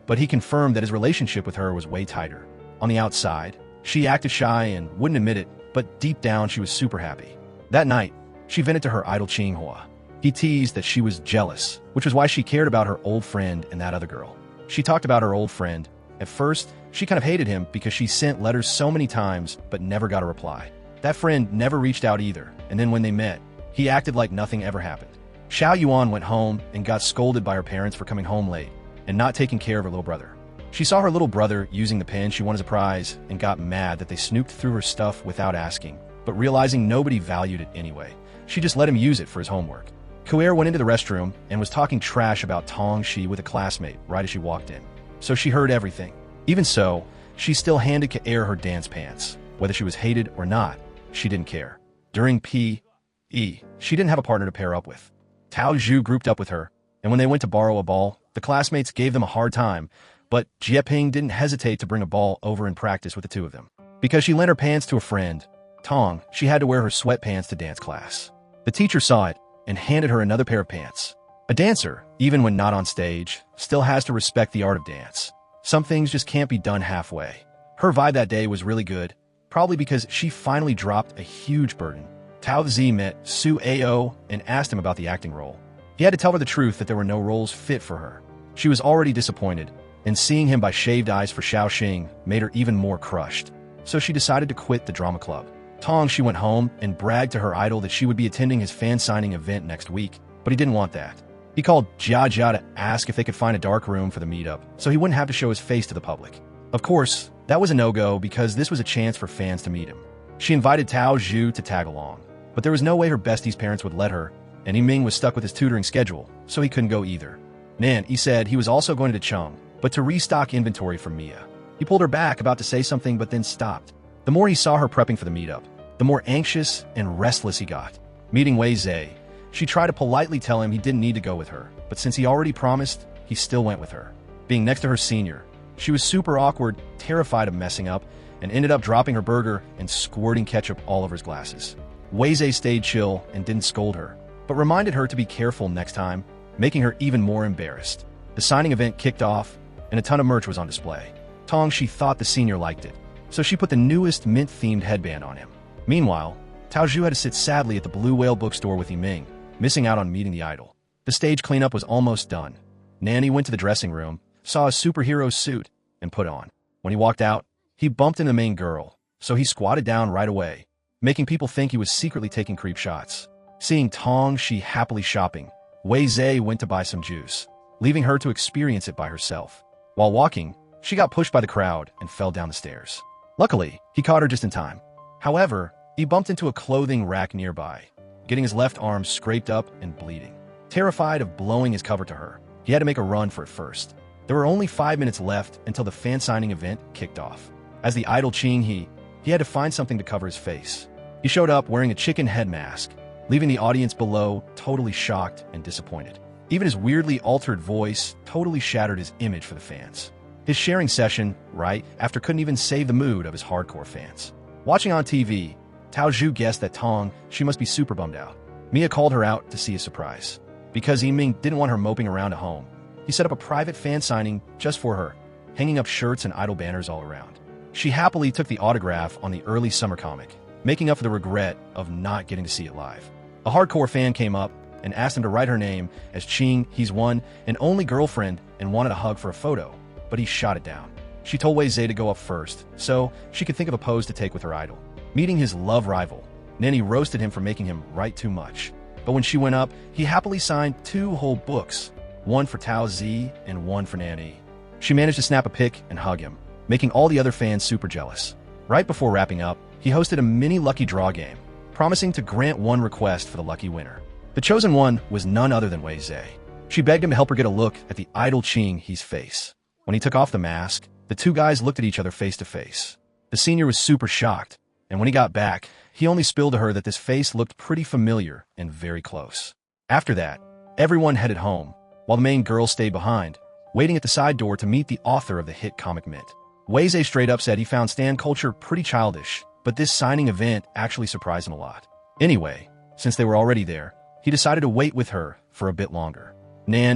but he confirmed that his relationship with her was way tighter. On the outside, she acted shy and wouldn't admit it, but deep down she was super happy. That night, she vented to her idol Qinghua. He teased that she was jealous, which was why she cared about her old friend and that other girl. She talked about her old friend. At first, she kind of hated him because she sent letters so many times but never got a reply. That friend never reached out either, and then when they met, he acted like nothing ever happened. Xiao Yuan went home and got scolded by her parents for coming home late and not taking care of her little brother. She saw her little brother using the pen she wanted as a prize and got mad that they snooped through her stuff without asking, but realizing nobody valued it anyway, she just let him use it for his homework. Kuer went into the restroom and was talking trash about Tong Shi with a classmate right as she walked in, so she heard everything. Even so, she still handed Kuer her dance pants. Whether she was hated or not, she didn't care. During P.E., she didn't have a partner to pair up with. Tao Zhu grouped up with her, and when they went to borrow a ball, the classmates gave them a hard time, but Jieping didn't hesitate to bring a ball over and practice with the two of them. Because she lent her pants to a friend, Tong, she had to wear her sweatpants to dance class. The teacher saw it and handed her another pair of pants. A dancer, even when not on stage, still has to respect the art of dance. Some things just can't be done halfway. Her vibe that day was really good, probably because she finally dropped a huge burden. Tao Zi met Su Ao and asked him about the acting role. He had to tell her the truth that there were no roles fit for her. She was already disappointed, and seeing him by shaved eyes for Shaoxing made her even more crushed. So she decided to quit the drama club. Tong, she went home and bragged to her idol that she would be attending his fan signing event next week, but he didn't want that. He called Jia Jia to ask if they could find a dark room for the meetup, so he wouldn't have to show his face to the public. Of course, that was a no-go because this was a chance for fans to meet him. She invited Tao Zhu to tag along, but there was no way her bestie's parents would let her, and Yiming was stuck with his tutoring schedule, so he couldn't go either. Nan, he said he was also going to Cheng, but to restock inventory from Mia. He pulled her back, about to say something, but then stopped. The more he saw her prepping for the meetup, the more anxious and restless he got. Meeting Wei Zhe, she tried to politely tell him he didn't need to go with her, but since he already promised, he still went with her. Being next to her senior, she was super awkward, terrified of messing up, and ended up dropping her burger and squirting ketchup all over his glasses. Wei Zhe stayed chill and didn't scold her, but reminded her to be careful next time, making her even more embarrassed. The signing event kicked off, and a ton of merch was on display. Tong Shi thought the senior liked it, so she put the newest mint-themed headband on him. Meanwhile, Tao Zhu had to sit sadly at the Blue Whale bookstore with Yiming, missing out on meeting the idol. The stage cleanup was almost done. Nanny went to the dressing room, saw a superhero suit, and put on. When he walked out, he bumped into the main girl, so he squatted down right away, making people think he was secretly taking creep shots. Seeing Tong Shi happily shopping, Wei Zhe went to buy some juice, leaving her to experience it by herself. While walking, she got pushed by the crowd and fell down the stairs. Luckily, he caught her just in time. However, he bumped into a clothing rack nearby, getting his left arm scraped up and bleeding. Terrified of blowing his cover to her, he had to make a run for it first. There were only 5 minutes left until the fan signing event kicked off. As the idol Ching he had to find something to cover his face. He showed up wearing a chicken head mask, leaving the audience below totally shocked and disappointed. Even his weirdly altered voice totally shattered his image for the fans. His sharing session, right after, couldn't even save the mood of his hardcore fans. Watching on TV, Tao Zhu guessed that Tong Shi must be super bummed out. Mia called her out to see a surprise. Because Yiming didn't want her moping around at home, he set up a private fan signing just for her, hanging up shirts and idol banners all around. She happily took the autograph on the early summer comic, making up for the regret of not getting to see it live. A hardcore fan came up and asked him to write her name as Ching He's one and only girlfriend and wanted a hug for a photo, but he shot it down. She told Wei Zhe to go up first, so she could think of a pose to take with her idol. Meeting his love rival, Nanny roasted him for making him write too much. But when she went up, he happily signed 2 whole books, one for Tao Zi and one for Nanny. She managed to snap a pic and hug him, making all the other fans super jealous. Right before wrapping up, he hosted a mini lucky draw game, promising to grant one request for the lucky winner. The chosen one was none other than Wei Zhe. She begged him to help her get a look at the idol Ching He's face. When he took off the mask, the 2 guys looked at each other face to face. The senior was super shocked, and when he got back, he only spilled to her that this face looked pretty familiar and very close. After that, everyone headed home, while the main girl stayed behind, waiting at the side door to meet the author of the hit comic Mint. Wei Zhe straight up said he found stan culture pretty childish, but this signing event actually surprised him a lot. Anyway, since they were already there, he decided to wait with her for a bit longer.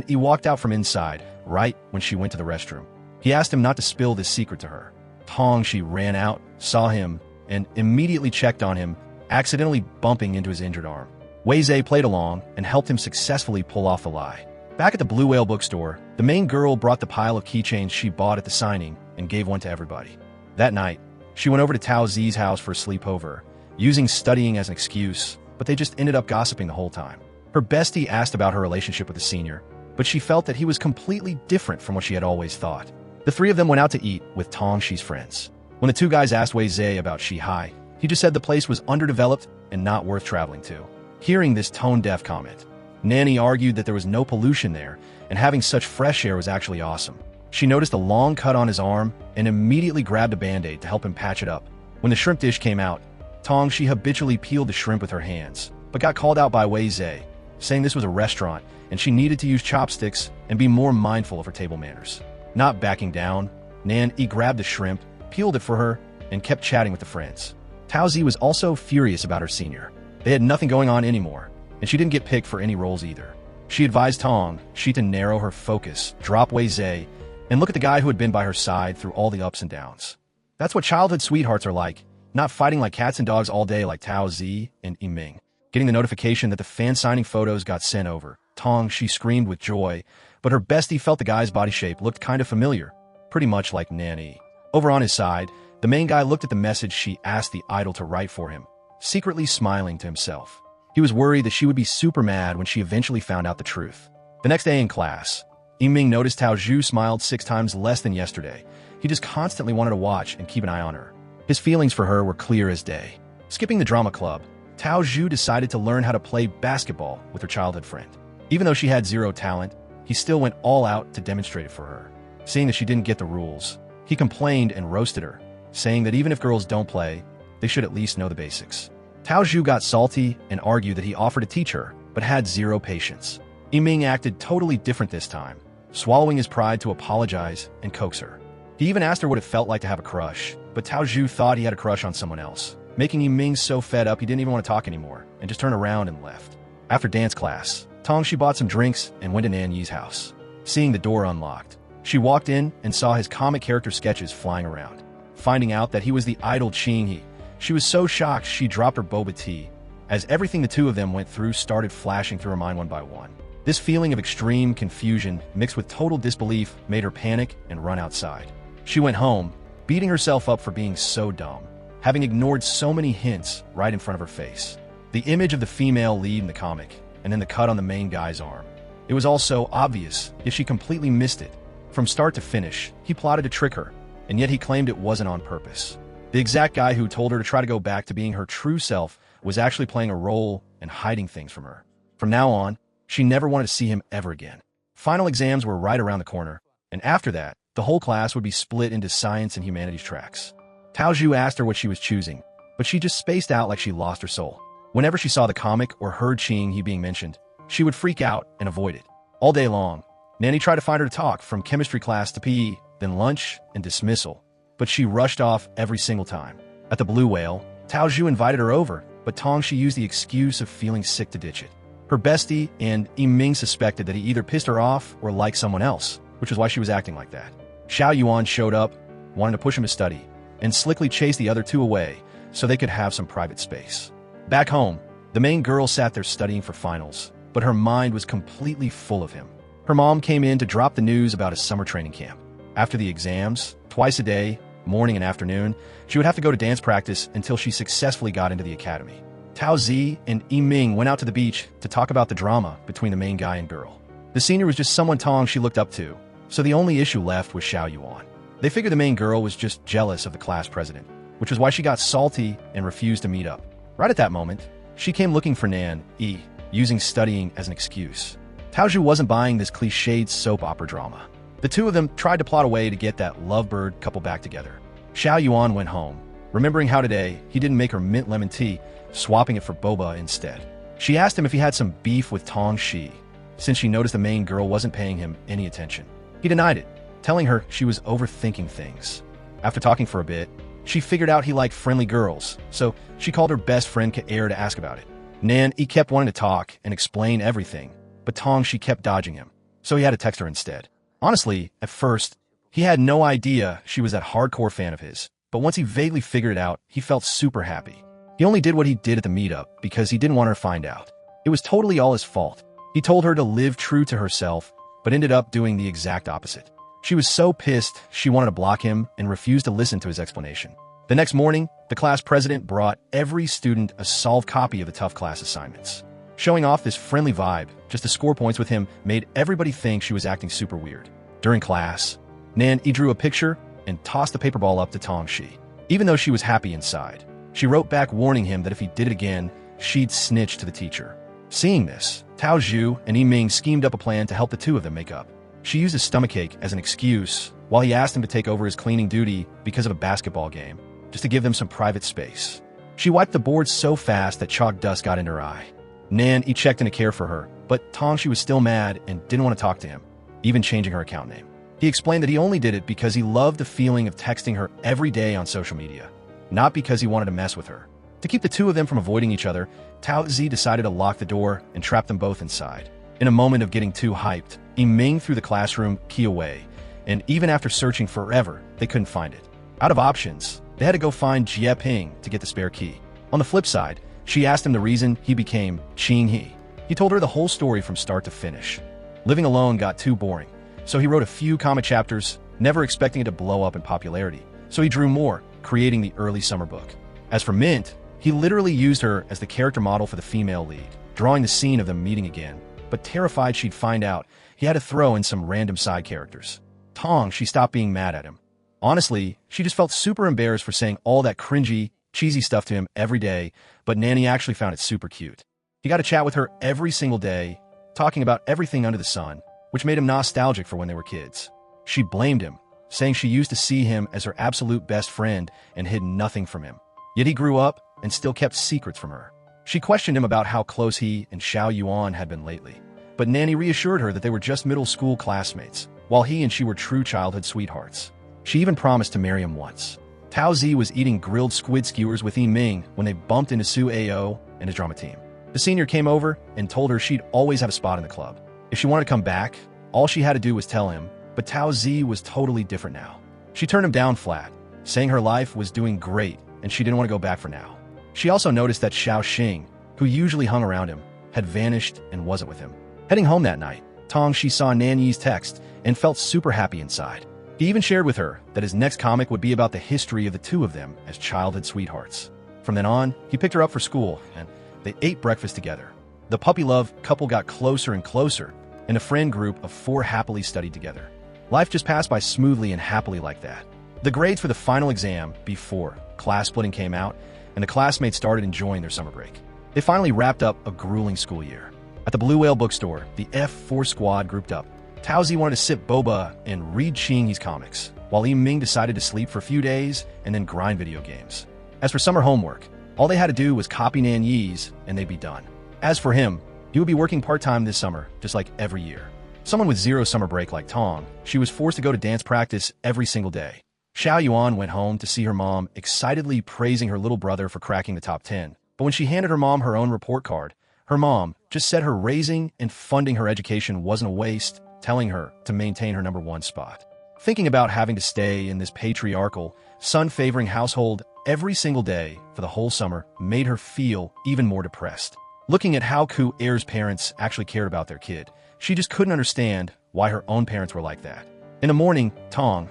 He walked out from inside, right when she went to the restroom. He asked him not to spill this secret to her. Tong Shi ran out, saw him, and immediately checked on him, accidentally bumping into his injured arm. Wei Zhe played along and helped him successfully pull off the lie. Back at the Blue Whale bookstore, the main girl brought the pile of keychains she bought at the signing and gave one to everybody. That night, she went over to Tao Zi's house for a sleepover, using studying as an excuse, but they just ended up gossiping the whole time. Her bestie asked about her relationship with the senior, but she felt that he was completely different from what she had always thought. The 3 of them went out to eat with Tong Shi's friends. When the 2 guys asked Wei Zhe about Shihai, he just said the place was underdeveloped and not worth traveling to. Hearing this tone-deaf comment, Nanny argued that there was no pollution there, and having such fresh air was actually awesome. She noticed a long cut on his arm and immediately grabbed a Band-Aid to help him patch it up. When the shrimp dish came out, Tong Shi habitually peeled the shrimp with her hands, but got called out by Wei Zhe, saying this was a restaurant and she needed to use chopsticks and be more mindful of her table manners. Not backing down, Nanny grabbed the shrimp, peeled it for her, and kept chatting with the friends. Tao Zi was also furious about her senior. They had nothing going on anymore, and she didn't get picked for any roles either. She advised Tong Shi to narrow her focus, drop Wei Zhe, and look at the guy who had been by her side through all the ups and downs. That's what childhood sweethearts are like, not fighting like cats and dogs all day like Tao Zi and Yiming. Getting the notification that the fan signing photos got sent over, Tong Shi screamed with joy, but her bestie felt the guy's body shape looked kind of familiar, pretty much like Nanny. Over on his side, the main guy looked at the message she asked the idol to write for him, secretly smiling to himself. He was worried that she would be super mad when she eventually found out the truth. The next day in class, Yiming noticed Tao Zhu smiled 6 times less than yesterday. He just constantly wanted to watch and keep an eye on her. His feelings for her were clear as day. Skipping the drama club, Tao Zhu decided to learn how to play basketball with her childhood friend. Even though she had 0 talent, he still went all out to demonstrate it for her. Seeing that she didn't get the rules, he complained and roasted her, saying that even if girls don't play, they should at least know the basics. Tao Zhu got salty and argued that he offered to teach her, but had 0 patience. Yiming acted totally different this time, swallowing his pride to apologize and coax her. He even asked her what it felt like to have a crush, but Tao Zhu thought he had a crush on someone else, making Yiming so fed up he didn't even want to talk anymore and just turned around and left. After dance class, Tong Shi bought some drinks and went to Nan Yi's house. Seeing the door unlocked, She walked in and saw his comic character sketches flying around. Finding out that he was the idol Ching-hee, she was so shocked she dropped her boba tea, as everything the two of them went through started flashing through her mind one by one. This feeling of extreme confusion mixed with total disbelief made her panic and run outside. She went home, beating herself up for being so dumb, having ignored so many hints right in front of her face. The image of the female lead in the comic, and then the cut on the main guy's arm. It was all so obvious, yet she completely missed it. From start to finish, he plotted to trick her, and yet he claimed it wasn't on purpose. The exact guy who told her to try to go back to being her true self was actually playing a role and hiding things from her. From now on, she never wanted to see him ever again. Final exams were right around the corner, and after that, the whole class would be split into science and humanities tracks. Taoju asked her what she was choosing, but she just spaced out like she lost her soul. Whenever she saw the comic or heard Ching-hee being mentioned, she would freak out and avoid it. All day long, Nanny tried to find her to talk, from chemistry class to PE, then lunch and dismissal, but she rushed off every single time. At the Blue Whale, Taoju invited her over, but Tongshi used the excuse of feeling sick to ditch it. Her bestie and Yiming suspected that he either pissed her off or liked someone else, which is why she was acting like that. Xiao Yuan showed up, wanted to push him to study, and slickly chased the other two away so they could have some private space. Back home, the main girl sat there studying for finals, but her mind was completely full of him. Her mom came in to drop the news about a summer training camp. After the exams, twice a day, morning and afternoon, she would have to go to dance practice until she successfully got into the academy. Tao Zi and Yiming went out to the beach to talk about the drama between the main guy and girl. The senior was just someone Tong she looked up to, so the only issue left was Xiao Yuan. They figured the main girl was just jealous of the class president, which was why she got salty and refused to meet up. Right at that moment, she came looking for Nan E, using studying as an excuse. Taoju wasn't buying this cliched soap opera drama. The two of them tried to plot a way to get that lovebird couple back together. Xiao Yuan went home, remembering how today he didn't make her mint lemon tea, swapping it for boba instead. She asked him if he had some beef with Tong Shi, since she noticed the main girl wasn't paying him any attention. He denied it, telling her she was overthinking things. After talking for a bit, she figured out he liked friendly girls, so she called her best friend Kaer to ask about it. Nan he kept wanting to talk and explain everything, but Tong she kept dodging him, so he had to text her instead. Honestly, at first, he had no idea she was that hardcore fan of his, but once he vaguely figured it out, he felt super happy. He only did what he did at the meetup because he didn't want her to find out. It was totally all his fault. He told her to live true to herself, but ended up doing the exact opposite. She was so pissed she wanted to block him and refused to listen to his explanation. The next morning, the class president brought every student a solved copy of the tough class assignments. Showing off this friendly vibe, just to score points with him, made everybody think she was acting super weird. During class, Nan E drew a picture and tossed the paper ball up to Tong Shi. Even though she was happy inside, she wrote back warning him that if he did it again, she'd snitch to the teacher. Seeing this, Tao Zhu and Yiming schemed up a plan to help the two of them make up. She used his stomachache as an excuse while he asked him to take over his cleaning duty because of a basketball game, just to give them some private space. She wiped the board so fast that chalk dust got in her eye. Nan he checked in to care for her, but Tong Shi was still mad and didn't want to talk to him, even changing her account name. He explained that he only did it because he loved the feeling of texting her every day on social media, not because he wanted to mess with her. To keep the two of them from avoiding each other, Tao Zi decided to lock the door and trap them both inside. In a moment of getting too hyped, Yiming threw the classroom key away, and even after searching forever, they couldn't find it. Out of options, they had to go find Jie Ping to get the spare key. On the flip side, she asked him the reason he became Ching-hee. He told her the whole story from start to finish. Living alone got too boring, so he wrote a few comic chapters, never expecting it to blow up in popularity. So he drew more, creating the early summer book. As for Mint, he literally used her as the character model for the female lead, drawing the scene of them meeting again, but terrified she'd find out, he had to throw in some random side characters. Tong, she stopped being mad at him. Honestly, she just felt super embarrassed for saying all that cringy, cheesy stuff to him every day, but Nanny actually found it super cute. He got to chat with her every single day, talking about everything under the sun, which made him nostalgic for when they were kids. She blamed him, saying she used to see him as her absolute best friend and hid nothing from him. Yet he grew up and still kept secrets from her. She questioned him about how close he and Xiao Yuan had been lately, but Nanny reassured her that they were just middle school classmates, while he and she were true childhood sweethearts. She even promised to marry him once. Tao Zi was eating grilled squid skewers with Yiming when they bumped into Su Ao and his drama team. The senior came over and told her she'd always have a spot in the club. If she wanted to come back, all she had to do was tell him, But Tao Zi was totally different now. She turned him down flat, saying her life was doing great and she didn't want to go back for now. She also noticed that Xiao Xing, who usually hung around him, had vanished and wasn't with him. Heading home that night, Tongxi saw Nan Yi's text and felt super happy inside. He even shared with her that his next comic would be about the history of the two of them as childhood sweethearts. From then on, he picked her up for school and they ate breakfast together. The puppy-love couple got closer and closer, and a friend group of 4 happily studied together. Life just passed by smoothly and happily like that. The grades for the final exam before class splitting came out, and the classmates started enjoying their summer break. They finally wrapped up a grueling school year. At the Blue Whale bookstore, the F4 squad grouped up. Tao Zi wanted to sip boba and read Qingyi's comics, while Ming decided to sleep for a few days and then grind video games. As for summer homework, all they had to do was copy Nan Yi's and they'd be done. As for him, he would be working part-time this summer, just like every year. Someone with 0 summer break like Tong, she was forced to go to dance practice every single day. Xiao Yuan went home to see her mom excitedly praising her little brother for cracking the top 10. But when she handed her mom her own report card, her mom just said her raising and funding her education wasn't a waste, telling her to maintain her #1 spot. Thinking about having to stay in this patriarchal, son-favoring household every single day for the whole summer made her feel even more depressed. Looking at how Ku Er's parents actually cared about their kid, she just couldn't understand why her own parents were like that. In the morning,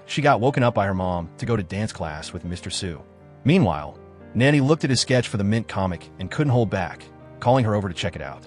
she got woken up by her mom to go to dance class with Mr. Su. Meanwhile, Nanny looked at his sketch for the Mint comic and couldn't hold back, calling her over to check it out.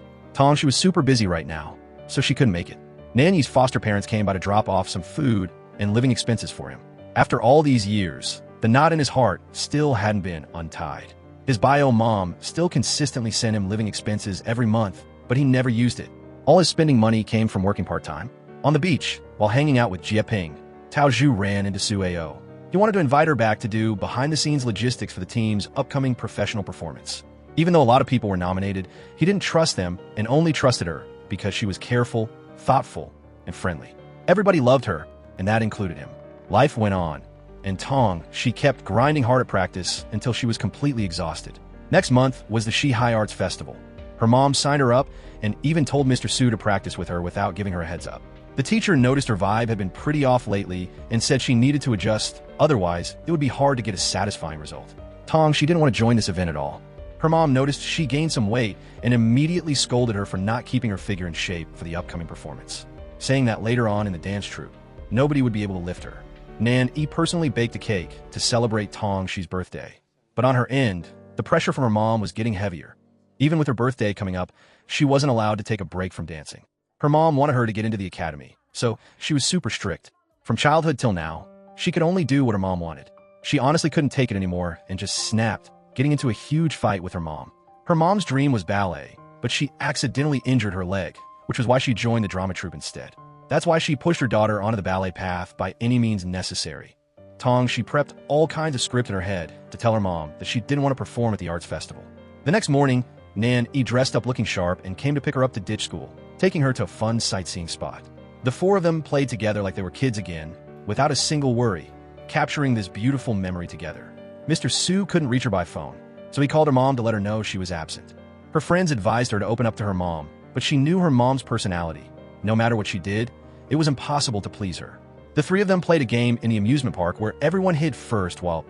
She was super busy right now, so she couldn't make it. Nanny's foster parents came by to drop off some food and living expenses for him. After all these years, the knot in his heart still hadn't been untied. His bio mom still consistently sent him living expenses every month, but he never used it. All his spending money came from working part-time. On the beach, while hanging out with Jie Ping, Tao Zhu ran into Su Ao. He wanted to invite her back to do behind-the-scenes logistics for the team's upcoming professional performance. Even though a lot of people were nominated, he didn't trust them and only trusted her because she was careful, thoughtful, and friendly. Everybody loved her, and that included him. Life went on, and she kept grinding hard at practice until she was completely exhausted. Next month was the Shi High Arts Festival. Her mom signed her up and even told Mr. Su to practice with her without giving her a heads up. The teacher noticed her vibe had been pretty off lately and said she needed to adjust, otherwise it would be hard to get a satisfying result. She didn't want to join this event at all. Her mom noticed she gained some weight and immediately scolded her for not keeping her figure in shape for the upcoming performance, saying that later on in the dance troupe, nobody would be able to lift her. Nan Yi personally baked a cake to celebrate Xi's birthday. But on her end, the pressure from her mom was getting heavier. Even with her birthday coming up, she wasn't allowed to take a break from dancing. Her mom wanted her to get into the academy, so she was super strict. From childhood till now, she could only do what her mom wanted. She honestly couldn't take it anymore and just snapped, getting into a huge fight with her mom. Her mom's dream was ballet, but she accidentally injured her leg, which was why she joined the drama troupe instead. That's why she pushed her daughter onto the ballet path by any means necessary. She prepped all kinds of script in her head to tell her mom that she didn't want to perform at the arts festival. The next morning, Nan Yi dressed up looking sharp and came to pick her up to ditch school, taking her to a fun sightseeing spot. The 4 of them played together like they were kids again, without a single worry, capturing this beautiful memory together. Mr. Su couldn't reach her by phone, so he called her mom to let her know she was absent. Her friends advised her to open up to her mom, but she knew her mom's personality. No matter what she did, it was impossible to please her. The 3 of them played a game in the amusement park where everyone hid first while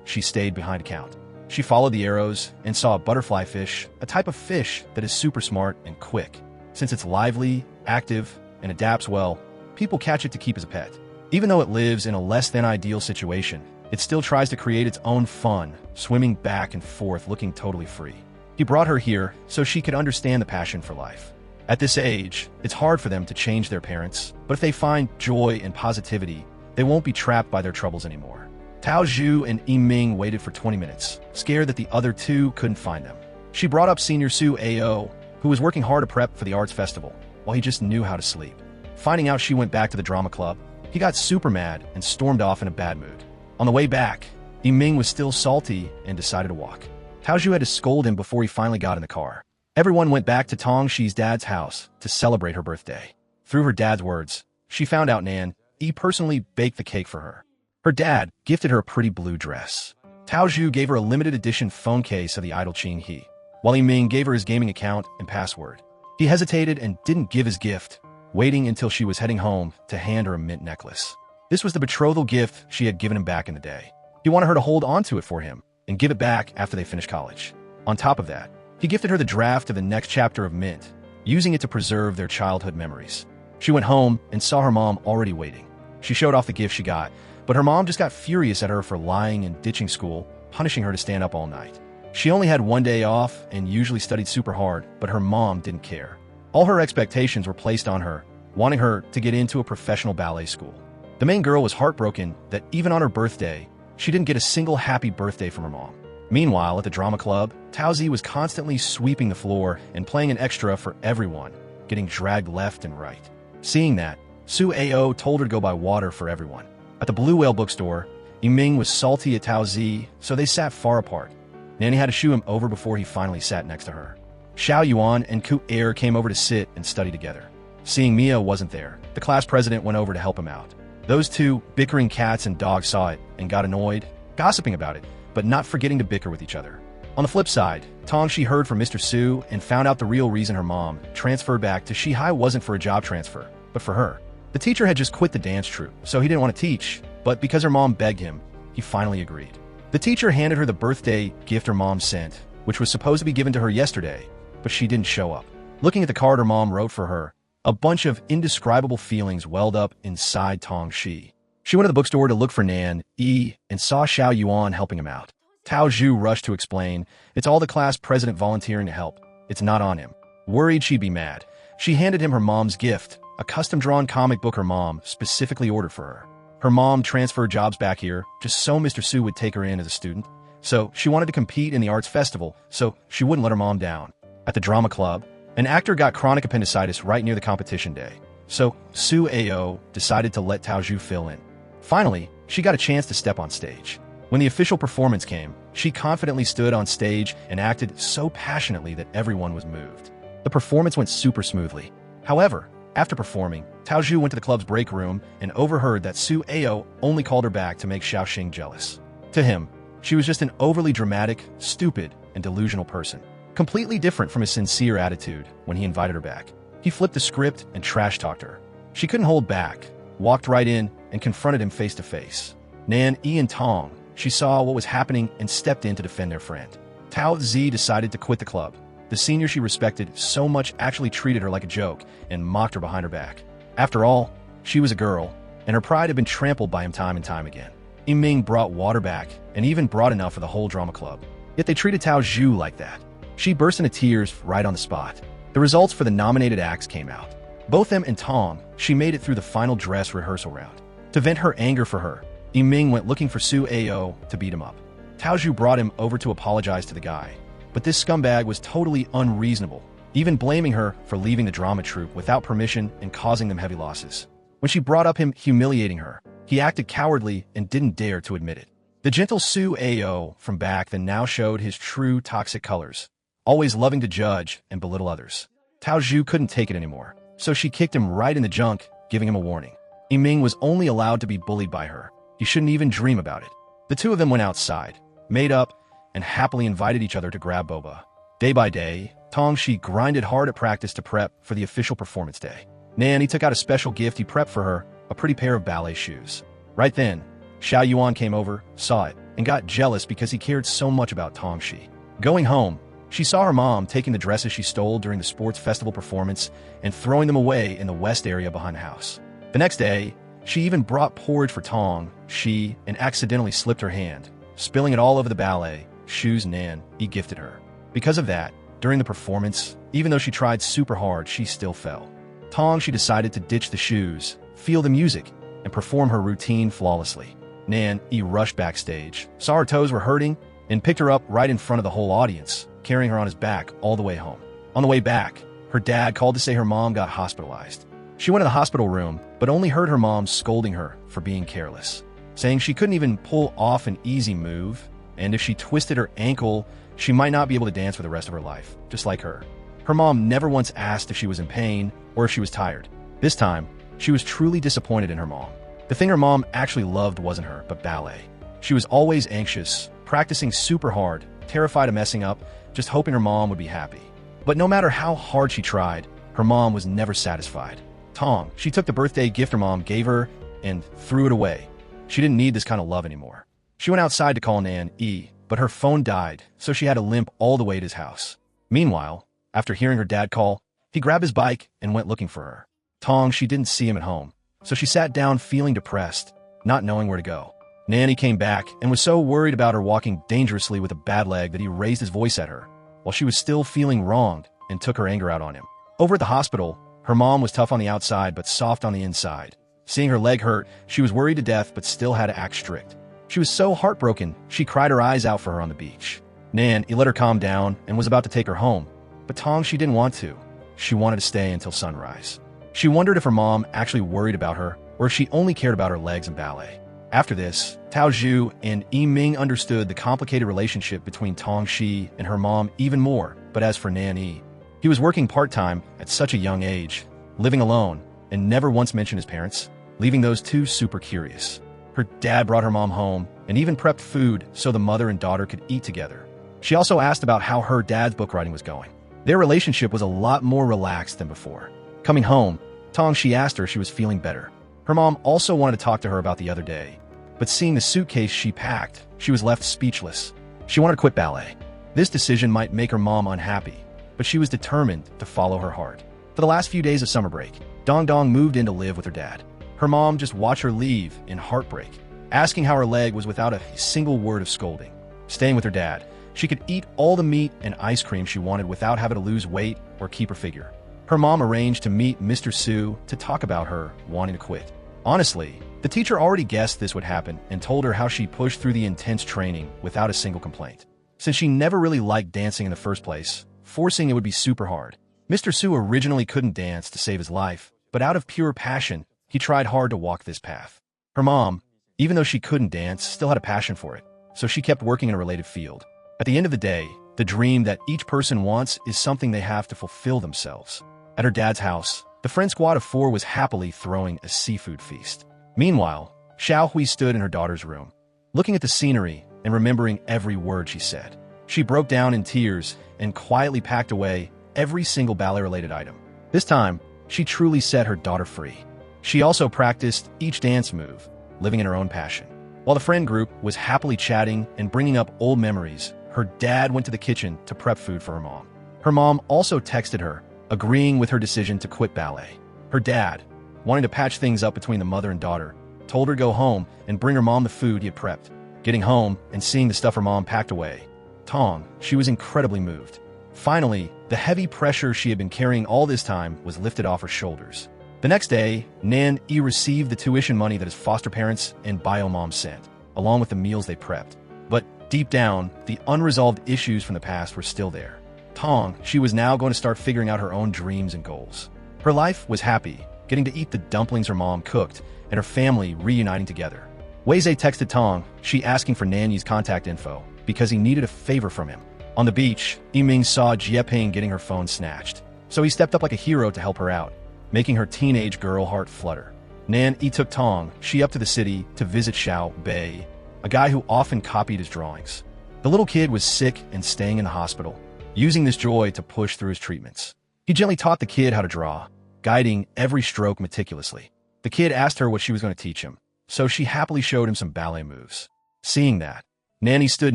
she stayed behind a count. She followed the arrows and saw a butterfly fish, a type of fish that is super smart and quick. Since it's lively, active, and adapts well, people catch it to keep as a pet. Even though it lives in a less than ideal situation, it still tries to create its own fun, swimming back and forth looking totally free. He brought her here so she could understand the passion for life. At this age, it's hard for them to change their parents, but if they find joy and positivity, they won't be trapped by their troubles anymore. Tao Zhu and Ming waited for 20 minutes, scared that the other 2 couldn't find them. She brought up senior Su Ao, who was working hard to prep for the arts festival, while he just knew how to sleep. Finding out she went back to the drama club, he got super mad and stormed off in a bad mood. On the way back, Ming was still salty and decided to walk. Tao Zhu had to scold him before he finally got in the car. Everyone went back to Xi's dad's house to celebrate her birthday. Through her dad's words, she found out Nan Yi personally baked the cake for her. Her dad gifted her a pretty blue dress. Tao Zhu gave her a limited edition phone case of the idol Qingyi, while Ming gave her his gaming account and password. He hesitated and didn't give his gift, waiting until she was heading home to hand her a mint necklace. This was the betrothal gift she had given him back in the day. He wanted her to hold on to it for him and give it back after they finished college. On top of that, he gifted her the draft of the next chapter of Mint, using it to preserve their childhood memories. She went home and saw her mom already waiting. She showed off the gift she got, but her mom just got furious at her for lying and ditching school, punishing her to stand up all night. She only had one day off and usually studied super hard, but her mom didn't care. All her expectations were placed on her, wanting her to get into a professional ballet school. The main girl was heartbroken that even on her birthday, she didn't get a single happy birthday from her mom. Meanwhile, at the drama club, Taozi was constantly sweeping the floor and playing an extra for everyone, getting dragged left and right. Seeing that, Su Ao told her to go buy water for everyone. At the Blue Whale bookstore, Yiming was salty at Taozi, so they sat far apart. Nanny had to shoo him over before he finally sat next to her. Xiao Yuan and Ku Er came over to sit and study together. Seeing Mia wasn't there, the class president went over to help him out. Those two bickering cats and dogs saw it and got annoyed, gossiping about it, but not forgetting to bicker with each other. On the flip side, Tongxi heard from Mr. Su and found out the real reason her mom transferred back to Shihai wasn't for a job transfer, but for her. The teacher had just quit the dance troupe, so he didn't want to teach, but because her mom begged him, he finally agreed. The teacher handed her the birthday gift her mom sent, which was supposed to be given to her yesterday, but she didn't show up. Looking at the card her mom wrote for her, a bunch of indescribable feelings welled up inside Tongxi. She went to the bookstore to look for Nan Yi and saw Xiao Yuan helping him out. Tao Zhu rushed to explain, "It's all the class president volunteering to help. It's not on him." Worried she'd be mad, she handed him her mom's gift, a custom-drawn comic book her mom specifically ordered for her. Her mom transferred jobs back here just so Mr. Su would take her in as a student. So she wanted to compete in the arts festival, so she wouldn't let her mom down. At the drama club, an actor got chronic appendicitis right near the competition day. So Su Ao decided to let Tao Zhu fill in. Finally, she got a chance to step on stage. When the official performance came, she confidently stood on stage and acted so passionately that everyone was moved. The performance went super smoothly. However, after performing, Tao Zhu went to the club's break room and overheard that Su Ao only called her back to make Xiaoxing jealous. To him, she was just an overly dramatic, stupid, and delusional person. Completely different from his sincere attitude when he invited her back. He flipped the script and trash-talked her. She couldn't hold back, walked right in, and confronted him face to face. Nan Yi and Tong, she saw what was happening and stepped in to defend their friend. Tao Zi decided to quit the club. The senior she respected so much actually treated her like a joke and mocked her behind her back. After all, she was a girl, and her pride had been trampled by him time and time again. Yiming brought water back, and even brought enough for the whole drama club. Yet they treated Tao Zhu like that. She burst into tears right on the spot. The results for the nominated acts came out. Both them and Tong, she made it through the final dress rehearsal round. To vent her anger for her, Yiming went looking for Su Ao to beat him up. Tao Zhu brought him over to apologize to the guy. But this scumbag was totally unreasonable, even blaming her for leaving the drama troupe without permission and causing them heavy losses. When she brought up him humiliating her, he acted cowardly and didn't dare to admit it. The gentle Su Ao from back then now showed his true toxic colors, always loving to judge and belittle others. Tao Zhu couldn't take it anymore, so she kicked him right in the junk, giving him a warning. Yiming was only allowed to be bullied by her. He shouldn't even dream about it. The two of them went outside, made up, and happily invited each other to grab boba. Day by day, Tongxi grinded hard at practice to prep for the official performance day. Nanny took out a special gift he prepped for her, a pretty pair of ballet shoes. Right then, Xiao Yuan came over, saw it, and got jealous because he cared so much about Tongxi. Going home, she saw her mom taking the dresses she stole during the sports festival performance and throwing them away in the west area behind the house. The next day, she even brought porridge for Tongxi and accidentally slipped her hand, spilling it all over the ballet shoes Nan Yi gifted her. Because of that, during the performance, even though she tried super hard, she still fell. Tongxi decided to ditch the shoes, feel the music, and perform her routine flawlessly. Nan Yi rushed backstage, saw her toes were hurting, and picked her up right in front of the whole audience, carrying her on his back all the way home. On the way back, her dad called to say her mom got hospitalized. She went to the hospital room, but only heard her mom scolding her for being careless, saying she couldn't even pull off an easy move, and if she twisted her ankle, she might not be able to dance for the rest of her life, just like her. Her mom never once asked if she was in pain or if she was tired. This time, she was truly disappointed in her mom. The thing her mom actually loved wasn't her, but ballet. She was always anxious, practicing super hard, terrified of messing up, just hoping her mom would be happy. But no matter how hard she tried, her mom was never satisfied. Tong, she took the birthday gift her mom gave her and threw it away. She didn't need this kind of love anymore. She went outside to call Nan E, but her phone died, so she had to limp all the way to his house. Meanwhile, after hearing her dad call, he grabbed his bike and went looking for her. Tong, she didn't see him at home, so she sat down feeling depressed, not knowing where to go. Nanny came back and was so worried about her walking dangerously with a bad leg that he raised his voice at her, while she was still feeling wronged, and took her anger out on him. Over at the hospital, her mom was tough on the outside but soft on the inside. Seeing her leg hurt, she was worried to death but still had to act strict. She was so heartbroken, she cried her eyes out for her on the beach. Nan, he let her calm down and was about to take her home, but Tong, she didn't want to. She wanted to stay until sunrise. She wondered if her mom actually worried about her or if she only cared about her legs and ballet. After this, Tao Zhu and Yi Ming understood the complicated relationship between Tong Shi and her mom even more, but as for Nan Yi, he was working part-time at such a young age, living alone, and never once mentioned his parents, leaving those two super curious. Her dad brought her mom home and even prepped food so the mother and daughter could eat together. She also asked about how her dad's book writing was going. Their relationship was a lot more relaxed than before. Coming home, Tong Shi asked her if she was feeling better. Her mom also wanted to talk to her about the other day, but seeing the suitcase she packed, she was left speechless. She wanted to quit ballet. This decision might make her mom unhappy, but she was determined to follow her heart. For the last few days of summer break, Dong Dong moved in to live with her dad. Her mom just watched her leave in heartbreak, asking how her leg was without a single word of scolding. Staying with her dad, she could eat all the meat and ice cream she wanted without having to lose weight or keep her figure. Her mom arranged to meet Mr. Su to talk about her wanting to quit. Honestly, the teacher already guessed this would happen and told her how she pushed through the intense training without a single complaint. Since she never really liked dancing in the first place, forcing it would be super hard. Mr. Su originally couldn't dance to save his life, but out of pure passion, he tried hard to walk this path. Her mom, even though she couldn't dance, still had a passion for it, so she kept working in a related field. At the end of the day, the dream that each person wants is something they have to fulfill themselves. At her dad's house, the friend squad of 4 was happily throwing a seafood feast. Meanwhile, Xiao Hui stood in her daughter's room, looking at the scenery and remembering every word she said. She broke down in tears and quietly packed away every single ballet-related item. This time, she truly set her daughter free. She also practiced each dance move, living in her own passion. While the friend group was happily chatting and bringing up old memories, her dad went to the kitchen to prep food for her mom. Her mom also texted her, agreeing with her decision to quit ballet. Her dad, wanting to patch things up between the mother and daughter, told her to go home and bring her mom the food he had prepped. Getting home and seeing the stuff her mom packed away, Tong, she was incredibly moved. Finally, the heavy pressure she had been carrying all this time was lifted off her shoulders. The next day, Nan E received the tuition money that his foster parents and bio mom sent, along with the meals they prepped. But deep down, the unresolved issues from the past were still there. Tong, she was now going to start figuring out her own dreams and goals. Her life was happy, getting to eat the dumplings her mom cooked, and her family reuniting together. Weizhe texted Tong, she asking for Nanyi's contact info, because he needed a favor from him. On the beach, Yiming saw Jieping getting her phone snatched, so he stepped up like a hero to help her out, making her teenage girl heart flutter. Nan E took Tong, she up to the city to visit Xiao Bei, a guy who often copied his drawings. The little kid was sick and staying in the hospital, using this joy to push through his treatments. He gently taught the kid how to draw, guiding every stroke meticulously. The kid asked her what she was going to teach him, so she happily showed him some ballet moves. Seeing that, Nanny stood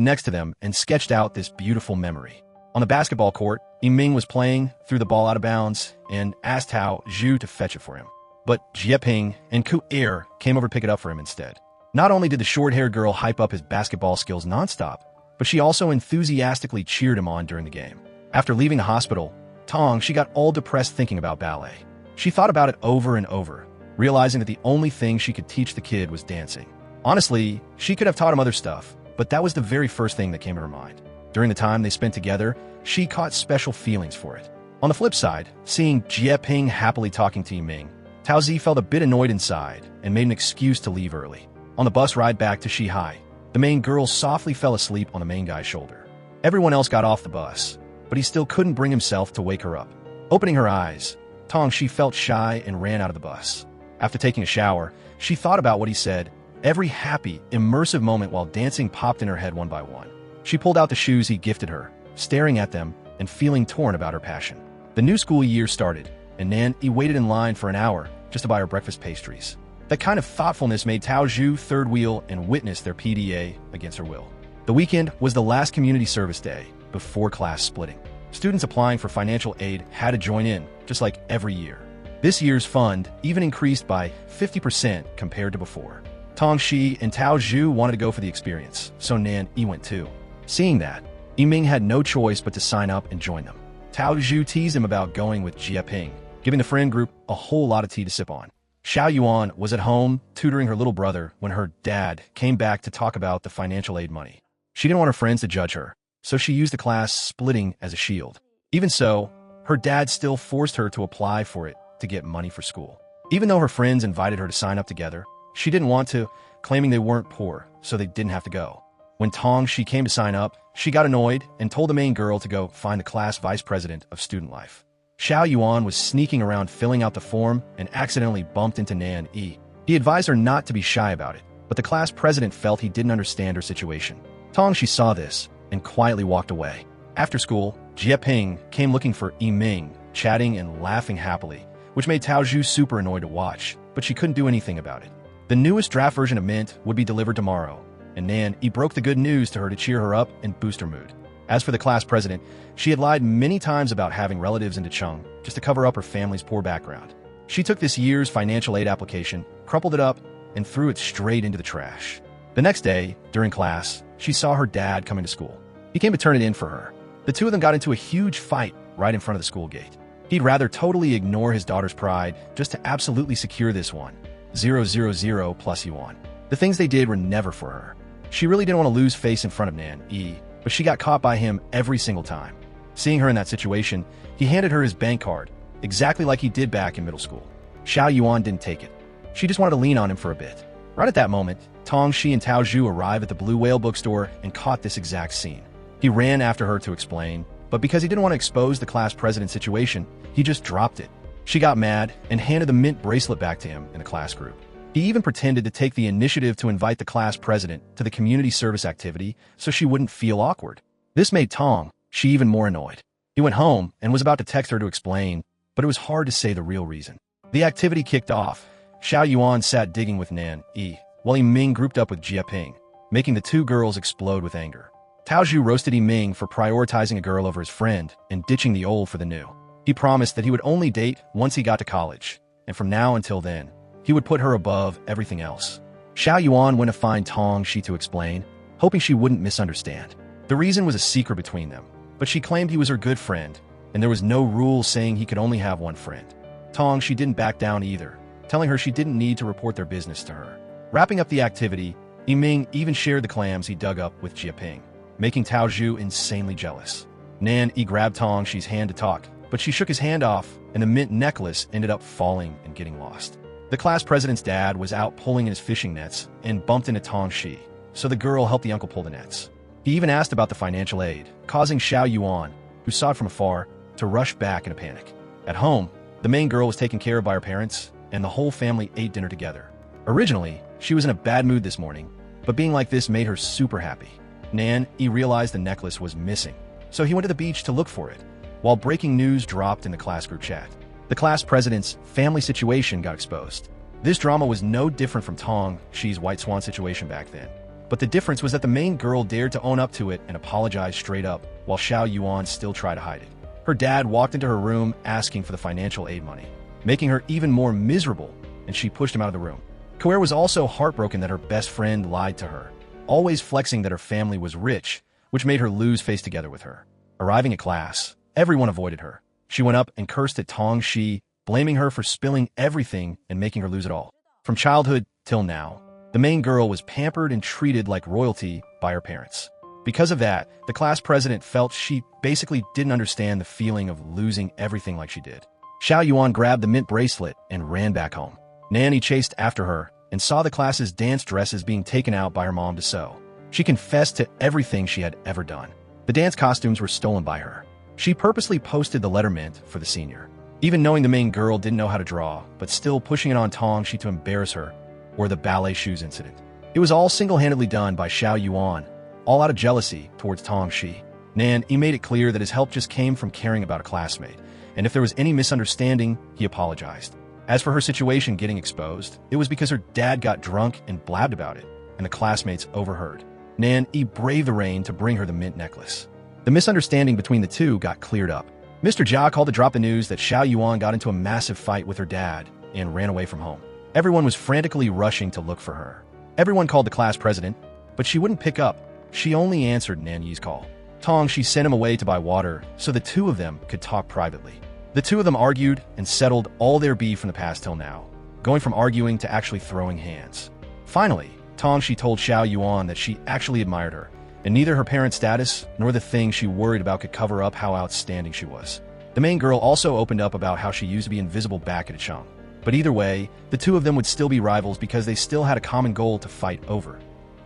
next to them and sketched out this beautiful memory. On the basketball court, Yiming was playing, threw the ball out of bounds, and asked Tao Zhu to fetch it for him. But Jieping and Ku Er came over to pick it up for him instead. Not only did the short-haired girl hype up his basketball skills nonstop, but she also enthusiastically cheered him on during the game. After leaving the hospital, Tong, she got all depressed thinking about ballet. She thought about it over and over, realizing that the only thing she could teach the kid was dancing. Honestly, she could have taught him other stuff, but that was the very first thing that came to her mind. During the time they spent together, she caught special feelings for it. On the flip side, seeing Jieping happily talking to Yiming, Tao Zi felt a bit annoyed inside and made an excuse to leave early. On the bus ride back to Shihai, the main girl softly fell asleep on the main guy's shoulder. Everyone else got off the bus, but he still couldn't bring himself to wake her up. Opening her eyes, Tong, she felt shy and ran out of the bus. After taking a shower, she thought about what he said. Every happy, immersive moment while dancing popped in her head one by one. She pulled out the shoes he gifted her, staring at them and feeling torn about her passion. The new school year started, and Nan Yi waited in line for an hour just to buy her breakfast pastries. That kind of thoughtfulness made Tao Zhu third wheel and witness their PDA against her will. The weekend was the last community service day before class splitting. Students applying for financial aid had to join in, just like every year. This year's fund even increased by 50% compared to before. Tong Shi and Tao Zhu wanted to go for the experience, so Nan Yi went too. Seeing that, Yiming had no choice but to sign up and join them. Tao Zhu teased him about going with Jia Ping, giving the friend group a whole lot of tea to sip on. Xiao Yuan was at home tutoring her little brother when her dad came back to talk about the financial aid money. She didn't want her friends to judge her, so she used the class splitting as a shield. Even so, her dad still forced her to apply for it to get money for school. Even though her friends invited her to sign up together, she didn't want to, claiming they weren't poor, so they didn't have to go. When Tong Shi came to sign up, she got annoyed and told the main girl to go find the class vice president of student life. Xiao Yuan was sneaking around filling out the form and accidentally bumped into Nan Yi. He advised her not to be shy about it, but the class president felt he didn't understand her situation. Tong Shi saw this and quietly walked away. After school, Jia Ping came looking for Yiming, chatting and laughing happily, which made Tao Zhu super annoyed to watch, but she couldn't do anything about it. The newest draft version of Mint would be delivered tomorrow, and Nan Yi broke the good news to her to cheer her up and boost her mood. As for the class president, she had lied many times about having relatives in Dacheng just to cover up her family's poor background. She took this year's financial aid application, crumpled it up, and threw it straight into the trash. The next day, during class, she saw her dad coming to school. He came to turn it in for her. The two of them got into a huge fight right in front of the school gate. He'd rather totally ignore his daughter's pride just to absolutely secure this 1,000 plus yuan. The things they did were never for her. She really didn't want to lose face in front of Nan Yi, but she got caught by him every single time. Seeing her in that situation, he handed her his bank card, exactly like he did back in middle school. Xiao Yuan didn't take it. She just wanted to lean on him for a bit. Right at that moment, Tong Shi and Tao Zhu arrived at the Blue Whale bookstore and caught this exact scene. He ran after her to explain, but because he didn't want to expose the class president situation, he just dropped it. She got mad and handed the mint bracelet back to him in the class group. He even pretended to take the initiative to invite the class president to the community service activity so she wouldn't feel awkward. This made Tong Shi even more annoyed. He went home and was about to text her to explain, but it was hard to say the real reason. The activity kicked off. Xiao Yuan sat digging with Nan Yi, while Yiming grouped up with Jia Ping, making the two girls explode with anger. Tao Zhu roasted Yiming for prioritizing a girl over his friend and ditching the old for the new. He promised that he would only date once he got to college, and from now until then, he would put her above everything else. Xiao Yuan went to find Tong Shi to explain, hoping she wouldn't misunderstand. The reason was a secret between them, but she claimed he was her good friend, and there was no rule saying he could only have one friend. Tong Shi didn't back down either, telling her she didn't need to report their business to her. Wrapping up the activity, Yiming even shared the clams he dug up with Jia Ping, making Tao Zhu insanely jealous. Nan Yi grabbed Tong Shi's hand to talk, but she shook his hand off, and the mint necklace ended up falling and getting lost. The class president's dad was out pulling in his fishing nets and bumped into Tong Shi, so the girl helped the uncle pull the nets. He even asked about the financial aid, causing Xiao Yuan, who saw it from afar, to rush back in a panic. At home, the main girl was taken care of by her parents, and the whole family ate dinner together. Originally, she was in a bad mood this morning, but being like this made her super happy. Nan Yi realized the necklace was missing, so he went to the beach to look for it, while breaking news dropped in the class group chat. The class president's family situation got exposed. This drama was no different from Tong Shi's White Swan situation back then, but the difference was that the main girl dared to own up to it and apologize straight up, while Xiao Yuan still tried to hide it. Her dad walked into her room asking for the financial aid money, making her even more miserable, and she pushed him out of the room. Claire was also heartbroken that her best friend lied to her, always flexing that her family was rich, which made her lose face together with her. Arriving at class, everyone avoided her. She went up and cursed at Tong Shi, blaming her for spilling everything and making her lose it all. From childhood till now, the main girl was pampered and treated like royalty by her parents. Because of that, the class president felt she basically didn't understand the feeling of losing everything like she did. Xiao Yuan grabbed the mint bracelet and ran back home. Nanny chased after her and saw the class's dance dresses being taken out by her mom to sew. She confessed to everything she had ever done. The dance costumes were stolen by her. She purposely posted the letter mint for the senior, even knowing the main girl didn't know how to draw, but still pushing it on Tong Shi to embarrass her, or the ballet shoes incident. It was all single-handedly done by Xiao Yuan, all out of jealousy towards Tong Shi. Nan Yi made it clear that his help just came from caring about a classmate, and if there was any misunderstanding, he apologized. As for her situation getting exposed, it was because her dad got drunk and blabbed about it, and the classmates overheard. Nan E braved the rain to bring her the mint necklace. The misunderstanding between the two got cleared up. Mr. Jia called to drop the news that Xiao Yuan got into a massive fight with her dad and ran away from home. Everyone was frantically rushing to look for her. Everyone called the class president, but she wouldn't pick up. She only answered Nan Yi's call. Tong, she sent him away to buy water so the two of them could talk privately. The two of them argued and settled all their beef from the past till now, going from arguing to actually throwing hands. Finally, Tong, she told Xiao Yuan that she actually admired her, and neither her parents' status nor the thing she worried about could cover up how outstanding she was. The main girl also opened up about how she used to be invisible back at Chang. But either way, the two of them would still be rivals because they still had a common goal to fight over.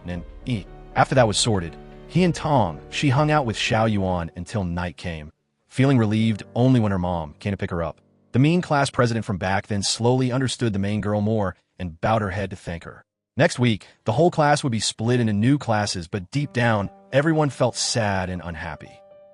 And after that was sorted, he and Tong, she hung out with Xiao Yuan until night came, feeling relieved only when her mom came to pick her up. The mean class president from back then slowly understood the main girl more and bowed her head to thank her. Next week, the whole class would be split into new classes, but deep down, everyone felt sad and unhappy.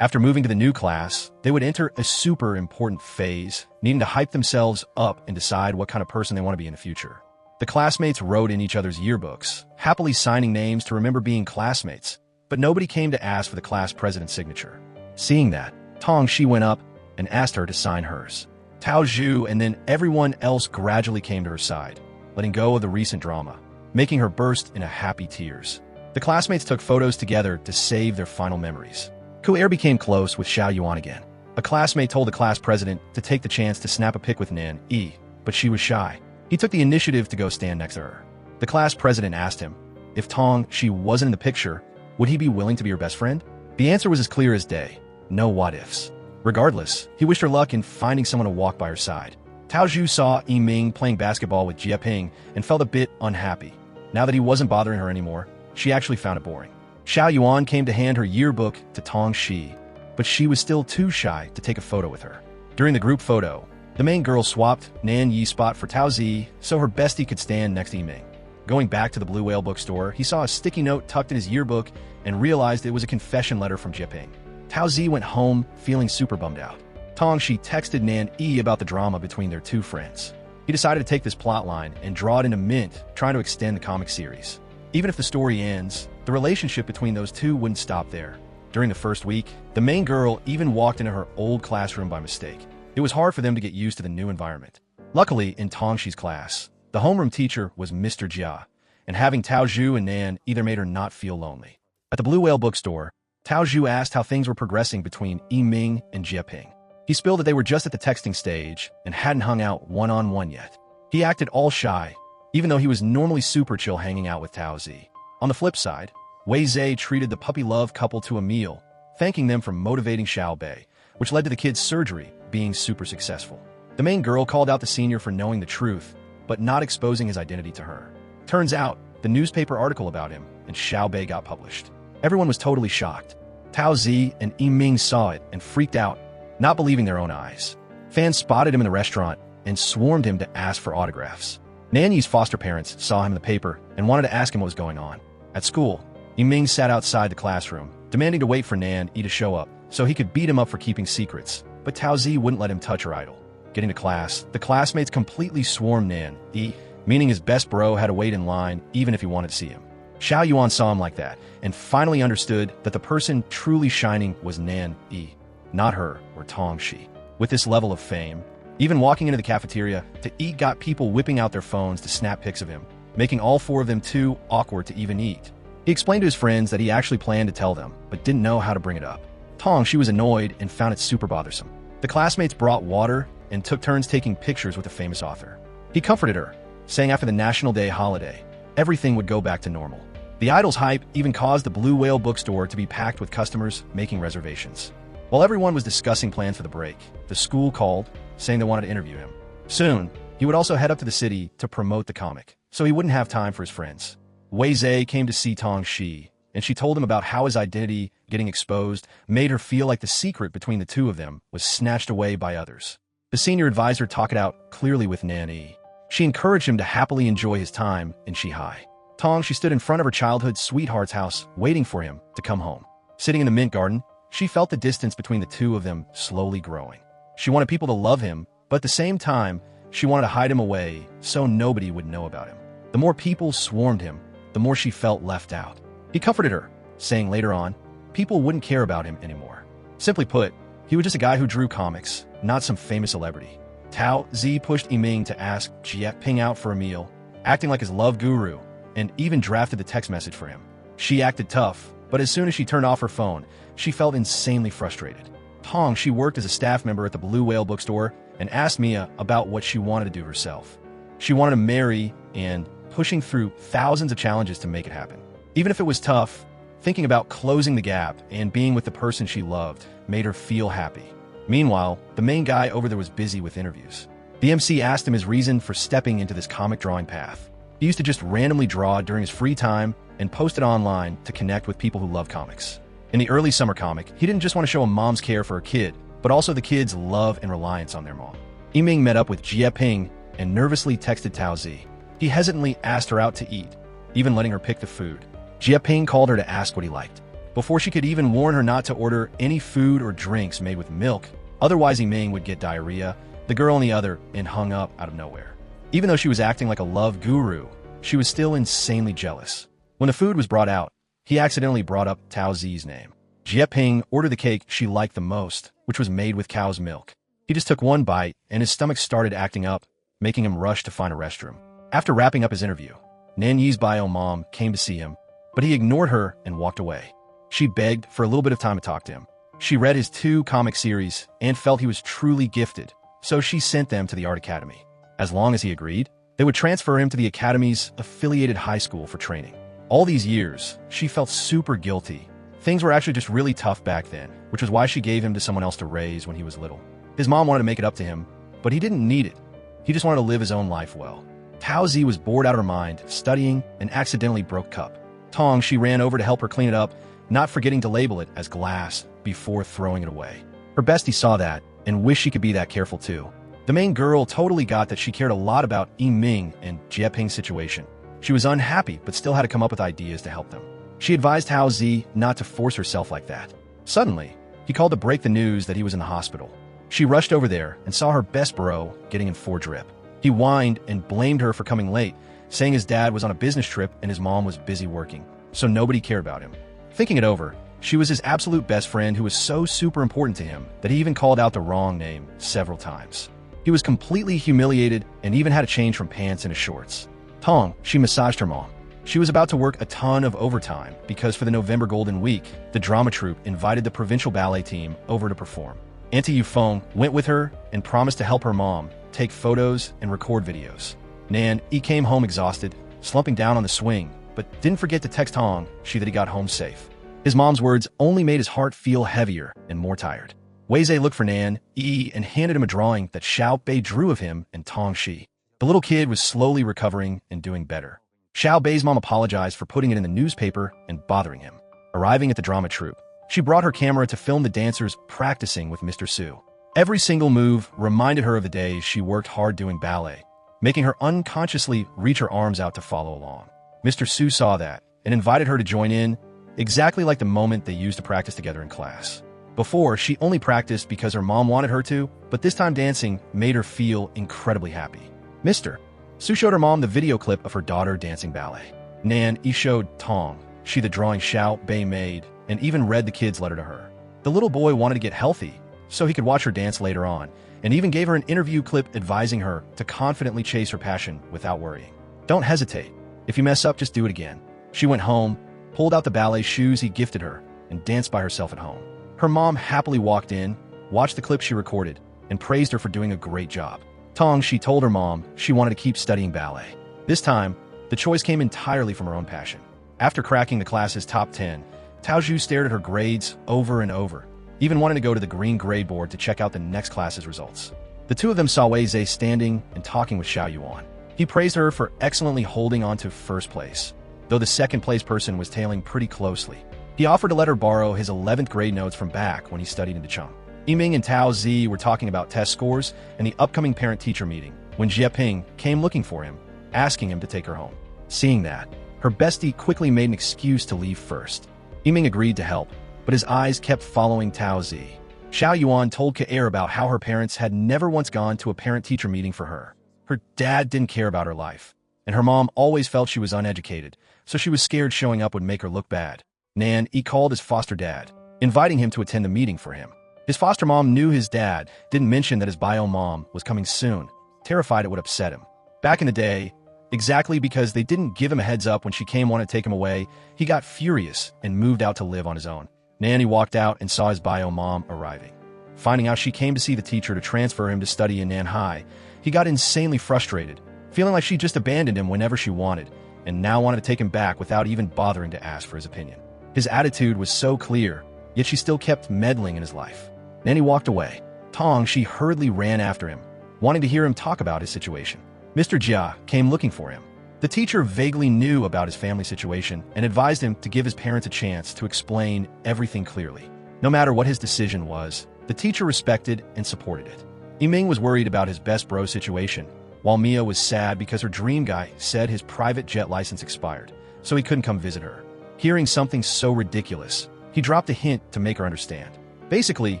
After moving to the new class, they would enter a super important phase, needing to hype themselves up and decide what kind of person they want to be in the future. The classmates wrote in each other's yearbooks, happily signing names to remember being classmates, but nobody came to ask for the class president's signature. Seeing that, Tong, she went up and asked her to sign hers. Tao Zhu and then everyone else gradually came to her side, letting go of the recent drama, making her burst into happy tears. The classmates took photos together to save their final memories. Ku'er became close with Xiao Yuan again. A classmate told the class president to take the chance to snap a pic with Nan E, but she was shy. He took the initiative to go stand next to her. The class president asked him, if Tong, she wasn't in the picture, would he be willing to be her best friend? The answer was as clear as day. No what-ifs. Regardless, he wished her luck in finding someone to walk by her side. Tao Zhu saw Yiming playing basketball with Jia Ping and felt a bit unhappy. Now that he wasn't bothering her anymore, she actually found it boring. Xiao Yuan came to hand her yearbook to Tong Shi, but she was still too shy to take a photo with her. During the group photo, the main girl swapped Nan Yi's spot for Tao Zi so her bestie could stand next to Yiming. Going back to the Blue Whale bookstore, he saw a sticky note tucked in his yearbook and realized it was a confession letter from Jia Ping. Tao Zi went home feeling super bummed out. Tong Shi texted Nan Yi about the drama between their two friends. He decided to take this plotline and draw it into mint, trying to extend the comic series. Even if the story ends, the relationship between those two wouldn't stop there. During the first week, the main girl even walked into her old classroom by mistake. It was hard for them to get used to the new environment. Luckily, in Tong Shi's class, the homeroom teacher was Mr. Jia, and having Tao Zhu and Nan either made her not feel lonely. At the Blue Whale bookstore, Tao Zhu asked how things were progressing between Yiming and Jia Ping. He spilled that they were just at the texting stage and hadn't hung out one-on-one yet. He acted all shy, even though he was normally super chill hanging out with Tao Zi. On the flip side, Wei Zhe treated the puppy love couple to a meal, thanking them for motivating Xiao Bei, which led to the kid's surgery being super successful. The main girl called out the senior for knowing the truth, but not exposing his identity to her. Turns out, the newspaper article about him and Xiao Bei got published. Everyone was totally shocked. Tao Zi and Yiming saw it and freaked out, not believing their own eyes. Fans spotted him in the restaurant and swarmed him to ask for autographs. Nan Yi's foster parents saw him in the paper and wanted to ask him what was going on. At school, Yiming sat outside the classroom, demanding to wait for Nan Yi to show up so he could beat him up for keeping secrets, but Tao Zi wouldn't let him touch her idol. Getting to class, the classmates completely swarmed Nan Yi, meaning his best bro had to wait in line even if he wanted to see him. Xiao Yuan saw him like that and finally understood that the person truly shining was Nan Yi, not her or Tong Shi. With this level of fame, even walking into the cafeteria to eat got people whipping out their phones to snap pics of him, making all four of them too awkward to even eat. He explained to his friends that he actually planned to tell them, but didn't know how to bring it up. Tong, she was annoyed and found it super bothersome. The classmates brought water and took turns taking pictures with the famous author. He comforted her, saying after the National Day holiday, everything would go back to normal. The idol's hype even caused the Blue Whale bookstore to be packed with customers making reservations. While everyone was discussing plans for the break, the school called, saying they wanted to interview him. Soon, he would also head up to the city to promote the comic, so he wouldn't have time for his friends. Wei Zhe came to see Tong Shi, and she told him about how his identity getting exposed made her feel like the secret between the two of them was snatched away by others. The senior advisor talked it out clearly with Nan Yi. She encouraged him to happily enjoy his time in Shihai. Tong, she stood in front of her childhood sweetheart's house, waiting for him to come home. Sitting in the mint garden, she felt the distance between the two of them slowly growing. She wanted people to love him, but at the same time, she wanted to hide him away so nobody would know about him. The more people swarmed him, the more she felt left out. He comforted her, saying later on, people wouldn't care about him anymore. Simply put, he was just a guy who drew comics, not some famous celebrity. Tao Zi pushed Yiming to ask Jie Ping out for a meal, acting like his love guru, and even drafted the text message for him. She acted tough, but as soon as she turned off her phone, she felt insanely frustrated. Tong, she worked as a staff member at the Blue Whale bookstore and asked Mia about what she wanted to do herself. She wanted to marry and pushing through thousands of challenges to make it happen. Even if it was tough, thinking about closing the gap and being with the person she loved made her feel happy. Meanwhile, the main guy over there was busy with interviews. The MC asked him his reason for stepping into this comic drawing path. He used to just randomly draw during his free time and post it online to connect with people who love comics. In the early summer comic, he didn't just want to show a mom's care for her kid, but also the kid's love and reliance on their mom. Yiming met up with Jie Ping and nervously texted Tao Zi. He hesitantly asked her out to eat, even letting her pick the food. Jie Ping called her to ask what he liked. Before she could even warn her not to order any food or drinks made with milk, otherwise Yiming would get diarrhea, the girl on the other and hung up out of nowhere. Even though she was acting like a love guru, she was still insanely jealous. When the food was brought out, he accidentally brought up Tao Zi's name. Jie Ping ordered the cake she liked the most, which was made with cow's milk. He just took one bite, and his stomach started acting up, making him rush to find a restroom. After wrapping up his interview, Nan Yi's bio mom came to see him, but he ignored her and walked away. She begged for a little bit of time to talk to him. She read his 2 comic series and felt he was truly gifted, so she sent them to the art academy. As long as he agreed, they would transfer him to the academy's affiliated high school for training. All these years, she felt super guilty. Things were actually just really tough back then, which was why she gave him to someone else to raise when he was little. His mom wanted to make it up to him, but he didn't need it. He just wanted to live his own life well. Tao Zi was bored out of her mind, studying, and accidentally broke cup. Tong, she ran over to help her clean it up, not forgetting to label it as glass before throwing it away. Her bestie saw that and wished she could be that careful too. The main girl totally got that she cared a lot about Yiming and Jie Ping's situation. She was unhappy, but still had to come up with ideas to help them. She advised Tao Zi not to force herself like that. Suddenly, he called to break the news that he was in the hospital. She rushed over there and saw her best bro getting in 4 drip. He whined and blamed her for coming late, saying his dad was on a business trip and his mom was busy working, so nobody cared about him. Thinking it over, she was his absolute best friend who was so super important to him that he even called out the wrong name several times. He was completely humiliated and even had to change from pants into shorts. Tong, she massaged her mom. She was about to work a ton of overtime because for the November Golden Week, the drama troupe invited the provincial ballet team over to perform. Auntie Yufeng went with her and promised to help her mom take photos and record videos. Nan Yi came home exhausted, slumping down on the swing, but didn't forget to text Tong that he got home safe. His mom's words only made his heart feel heavier and more tired. Wei Zhe looked for Nan Yi and handed him a drawing that Xiao Bei drew of him and Tong Shi. The little kid was slowly recovering and doing better. Xiao Bei's mom apologized for putting it in the newspaper and bothering him. Arriving at the drama troupe, she brought her camera to film the dancers practicing with Mr. Su. Every single move reminded her of the days she worked hard doing ballet, making her unconsciously reach her arms out to follow along. Mr. Su saw that and invited her to join in, exactly like the moment they used to practice together in class. Before, she only practiced because her mom wanted her to, but this time dancing made her feel incredibly happy. Mr. Su showed her mom the video clip of her daughter dancing ballet. Nan Yi showed Tong Shi the drawing Xiao Bei made and even read the kid's letter to her. The little boy wanted to get healthy so he could watch her dance later on, and even gave her an interview clip advising her to confidently chase her passion without worrying. Don't hesitate. If you mess up, just do it again. She went home, pulled out the ballet shoes he gifted her, and danced by herself at home. Her mom happily walked in, watched the clip she recorded, and praised her for doing a great job. Tong, she told her mom she wanted to keep studying ballet. This time, the choice came entirely from her own passion. After cracking the class's top 10, Tao Zhu stared at her grades over and over, even wanting to go to the green grade board to check out the next class's results. The two of them saw Wei Zhe standing and talking with Xiao Yuan. He praised her for excellently holding on to first place, though the second place person was tailing pretty closely. He offered to let her borrow his 11th grade notes from back when he studied in Dacheng. Yiming and Tao Zi were talking about test scores and the upcoming parent-teacher meeting when Jie Ping came looking for him, asking him to take her home. Seeing that, her bestie quickly made an excuse to leave first. Yiming agreed to help, but his eyes kept following Tao Zi. Xiao Yuan told Kaer about how her parents had never once gone to a parent-teacher meeting for her. Her dad didn't care about her life, and her mom always felt she was uneducated, so she was scared showing up would make her look bad. Nan Yi called his foster dad, inviting him to attend the meeting for him. His foster mom knew his dad didn't mention that his bio mom was coming soon, terrified it would upset him. Back in the day, exactly because they didn't give him a heads up when she came wanting to take him away, he got furious and moved out to live on his own. Nanny walked out and saw his bio mom arriving. Finding out she came to see the teacher to transfer him to study in Nanhai, he got insanely frustrated, feeling like she just abandoned him whenever she wanted, and now wanted to take him back without even bothering to ask for his opinion. His attitude was so clear, yet she still kept meddling in his life. Nanny walked away. Tong, she hurriedly ran after him, wanting to hear him talk about his situation. Mr. Jia came looking for him. The teacher vaguely knew about his family situation and advised him to give his parents a chance to explain everything clearly. No matter what his decision was, the teacher respected and supported it. Yiming was worried about his best bro situation, while Mia was sad because her dream guy said his private jet license expired, so he couldn't come visit her. Hearing something so ridiculous, he dropped a hint to make her understand. Basically,